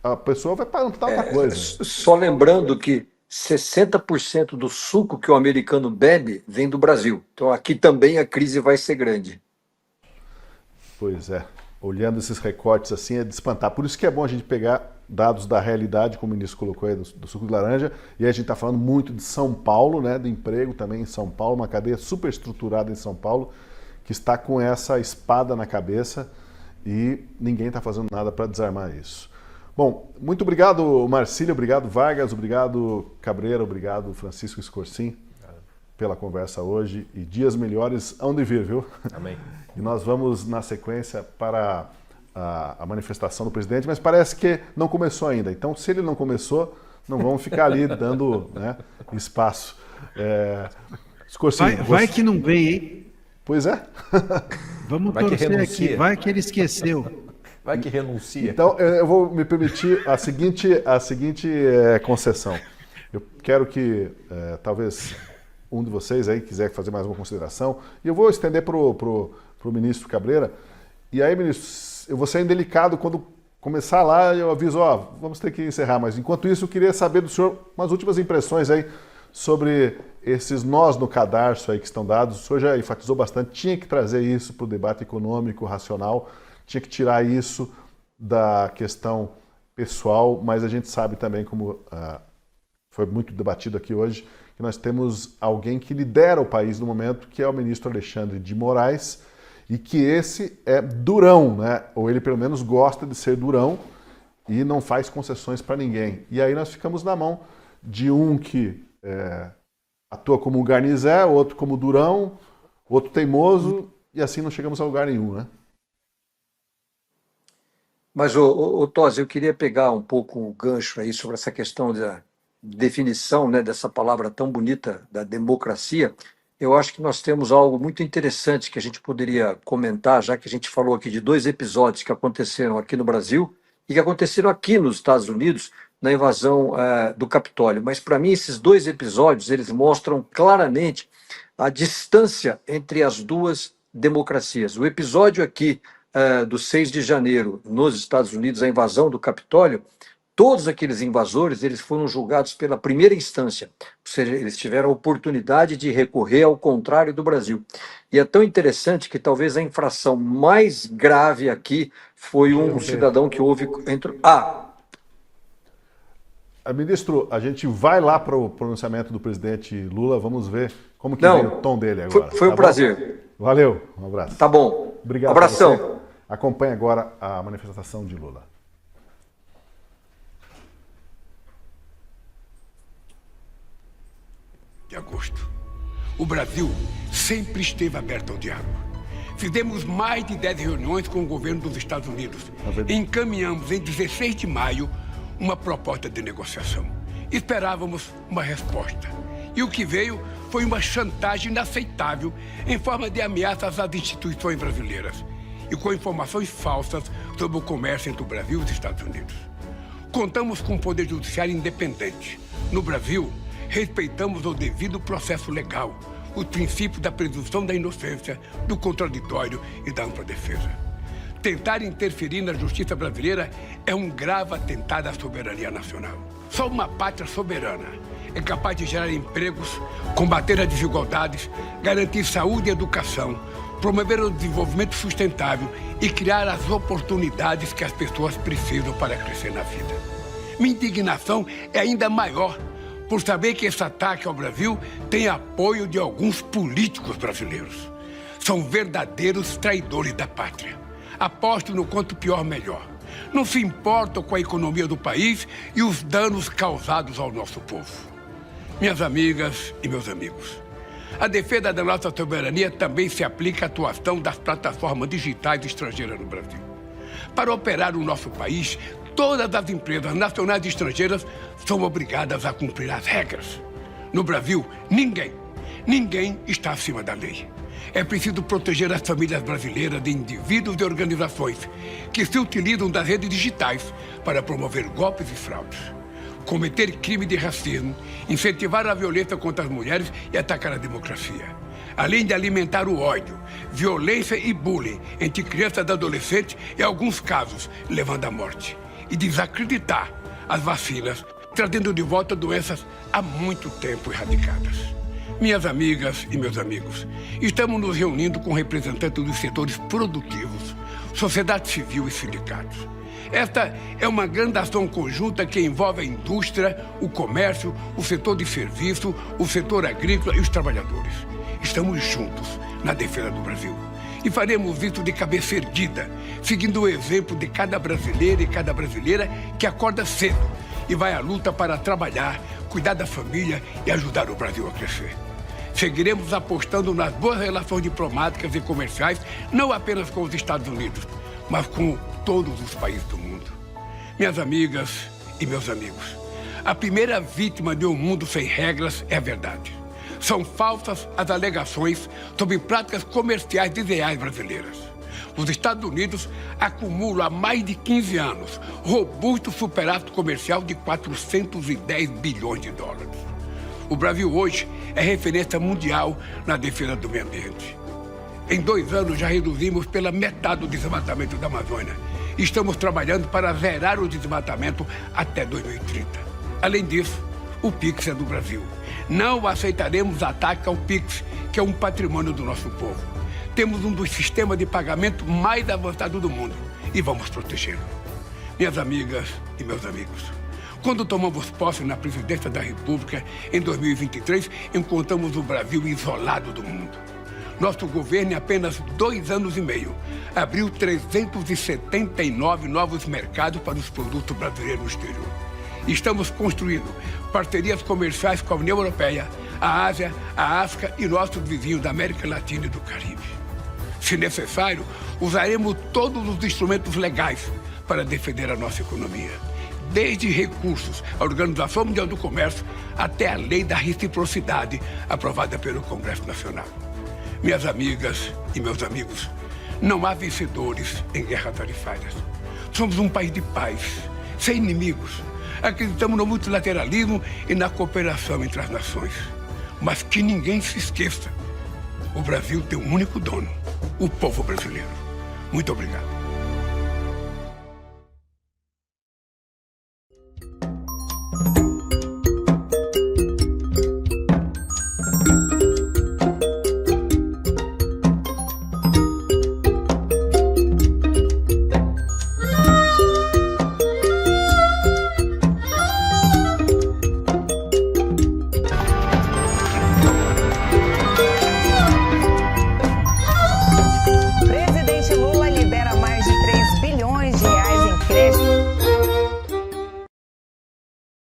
a pessoa vai perguntar outra coisa. Só lembrando que 60% do suco que o americano bebe vem do Brasil. Então aqui também a crise vai ser grande. Pois é. Olhando esses recortes assim é de espantar. Por isso que é bom a gente pegar dados da realidade, como o ministro colocou aí, do suco de laranja. E aí a gente está falando muito de São Paulo, né, do emprego também em São Paulo, uma cadeia super estruturada em São Paulo, que está com essa espada na cabeça e ninguém está fazendo nada para desarmar isso. Bom, muito obrigado, Marcílio, obrigado, Vargas, obrigado, Cabreira, obrigado, Francisco Escorcim, pela conversa hoje, e dias melhores hão de vir, viu? Amém. E nós vamos, na sequência, para a manifestação do presidente, mas parece que não começou ainda. Então, se ele não começou, não vamos ficar ali dando, né, espaço. Escorcinho, vai que não vem, hein? Pois é. Vamos Vai que torcer renuncia. aqui. Vai que ele esqueceu. Vai que renuncia. Então, eu vou me permitir a seguinte concessão. Eu quero que, talvez, um de vocês aí quiser fazer mais uma consideração, e eu vou estender para o ministro Cabreira. E aí, ministro, eu vou ser indelicado quando começar lá, eu aviso, vamos ter que encerrar. Mas, enquanto isso, eu queria saber do senhor umas últimas impressões aí sobre esses nós no cadarço aí que estão dados. O senhor já enfatizou bastante, tinha que trazer isso para o debate econômico, racional, tinha que tirar isso da questão pessoal, mas a gente sabe também, como foi muito debatido aqui hoje, que nós temos alguém que lidera o país no momento, que é o ministro Alexandre de Moraes, e que esse é durão, né? Ou ele pelo menos gosta de ser durão e não faz concessões para ninguém. E aí nós ficamos na mão de um que atua como um garnizé, outro como durão, outro teimoso, e assim não chegamos a lugar nenhum, né? Mas, Tosi, eu queria pegar um pouco o gancho aí sobre essa questão da definição, né, dessa palavra tão bonita da democracia. Eu acho que nós temos algo muito interessante que a gente poderia comentar, já que a gente falou aqui de 2 episódios que aconteceram aqui no Brasil e que aconteceram aqui nos Estados Unidos na invasão do Capitólio. Mas, para mim, esses 2 episódios, eles mostram claramente a distância entre as duas democracias. O episódio aqui do 6 de janeiro, nos Estados Unidos, a invasão do Capitólio, todos aqueles invasores, eles foram julgados pela primeira instância, ou seja, eles tiveram a oportunidade de recorrer ao contrário do Brasil. E é tão interessante que talvez a infração mais grave aqui foi um cidadão que houve... Ministro, a gente vai lá para o pronunciamento do presidente Lula, vamos ver como que vem o tom dele agora. Foi um prazer. Valeu, um abraço. Tá bom. Obrigado. Abração. Acompanhe agora a manifestação de Lula. De agosto. O Brasil sempre esteve aberto ao diálogo. Fizemos mais de 10 reuniões com o governo dos Estados Unidos. Encaminhamos em 16 de maio uma proposta de negociação. Esperávamos uma resposta. E o que veio foi uma chantagem inaceitável em forma de ameaças às instituições brasileiras e com informações falsas sobre o comércio entre o Brasil e os Estados Unidos. Contamos com um poder judiciário independente. No Brasil, respeitamos o devido processo legal, os princípios da presunção da inocência, do contraditório e da ampla defesa. Tentar interferir na justiça brasileira é um grave atentado à soberania nacional. Só uma pátria soberana é capaz de gerar empregos, combater as desigualdades, garantir saúde e educação, promover o desenvolvimento sustentável e criar as oportunidades que as pessoas precisam para crescer na vida. Minha indignação é ainda maior por saber que esse ataque ao Brasil tem apoio de alguns políticos brasileiros. São verdadeiros traidores da pátria. Apostam no quanto pior, melhor. Não se importam com a economia do país e os danos causados ao nosso povo. Minhas amigas e meus amigos, a defesa da nossa soberania também se aplica à atuação das plataformas digitais estrangeiras no Brasil. Para operar no nosso país, todas as empresas nacionais e estrangeiras são obrigadas a cumprir as regras. No Brasil, ninguém está acima da lei. É preciso proteger as famílias brasileiras de indivíduos e organizações que se utilizam das redes digitais para promover golpes e fraudes, cometer crime de racismo, incentivar a violência contra as mulheres e atacar a democracia. Além de alimentar o ódio, violência e bullying entre crianças e adolescentes, em alguns casos, levando à morte. E desacreditar as vacinas, trazendo de volta doenças há muito tempo erradicadas. Minhas amigas e meus amigos, estamos nos reunindo com representantes dos setores produtivos, sociedade civil e sindicatos. Esta é uma grande ação conjunta que envolve a indústria, o comércio, o setor de serviço, o setor agrícola e os trabalhadores. Estamos juntos na defesa do Brasil. E faremos isso de cabeça erguida, seguindo o exemplo de cada brasileiro e cada brasileira que acorda cedo e vai à luta para trabalhar, cuidar da família e ajudar o Brasil a crescer. Seguiremos apostando nas boas relações diplomáticas e comerciais, não apenas com os Estados Unidos, mas com todos os países do mundo. Minhas amigas e meus amigos, a primeira vítima de um mundo sem regras é a verdade. São falsas as alegações sobre práticas comerciais desleais brasileiras. Os Estados Unidos acumulam há mais de 15 anos robusto superávit comercial de 410 bilhões de dólares. O Brasil hoje é referência mundial na defesa do meio ambiente. Em 2 anos já reduzimos pela metade o desmatamento da Amazônia. Estamos trabalhando para zerar o desmatamento até 2030. Além disso, o PIX é do Brasil. Não aceitaremos ataque ao PIX, que é um patrimônio do nosso povo. Temos um dos sistemas de pagamento mais avançados do mundo e vamos protegê-lo. Minhas amigas e meus amigos, quando tomamos posse na presidência da República, em 2023, encontramos o Brasil isolado do mundo. Nosso governo, em apenas 2 anos e meio, abriu 379 novos mercados para os produtos brasileiros no exterior. Estamos construindo parcerias comerciais com a União Europeia, a Ásia, a África e nossos vizinhos da América Latina e do Caribe. Se necessário, usaremos todos os instrumentos legais para defender a nossa economia. Desde recursos à Organização Mundial do Comércio até a Lei da Reciprocidade, aprovada pelo Congresso Nacional. Minhas amigas e meus amigos, não há vencedores em guerras tarifárias. Somos um país de paz, sem inimigos. Acreditamos no multilateralismo e na cooperação entre as nações. Mas que ninguém se esqueça, o Brasil tem um único dono, o povo brasileiro. Muito obrigado.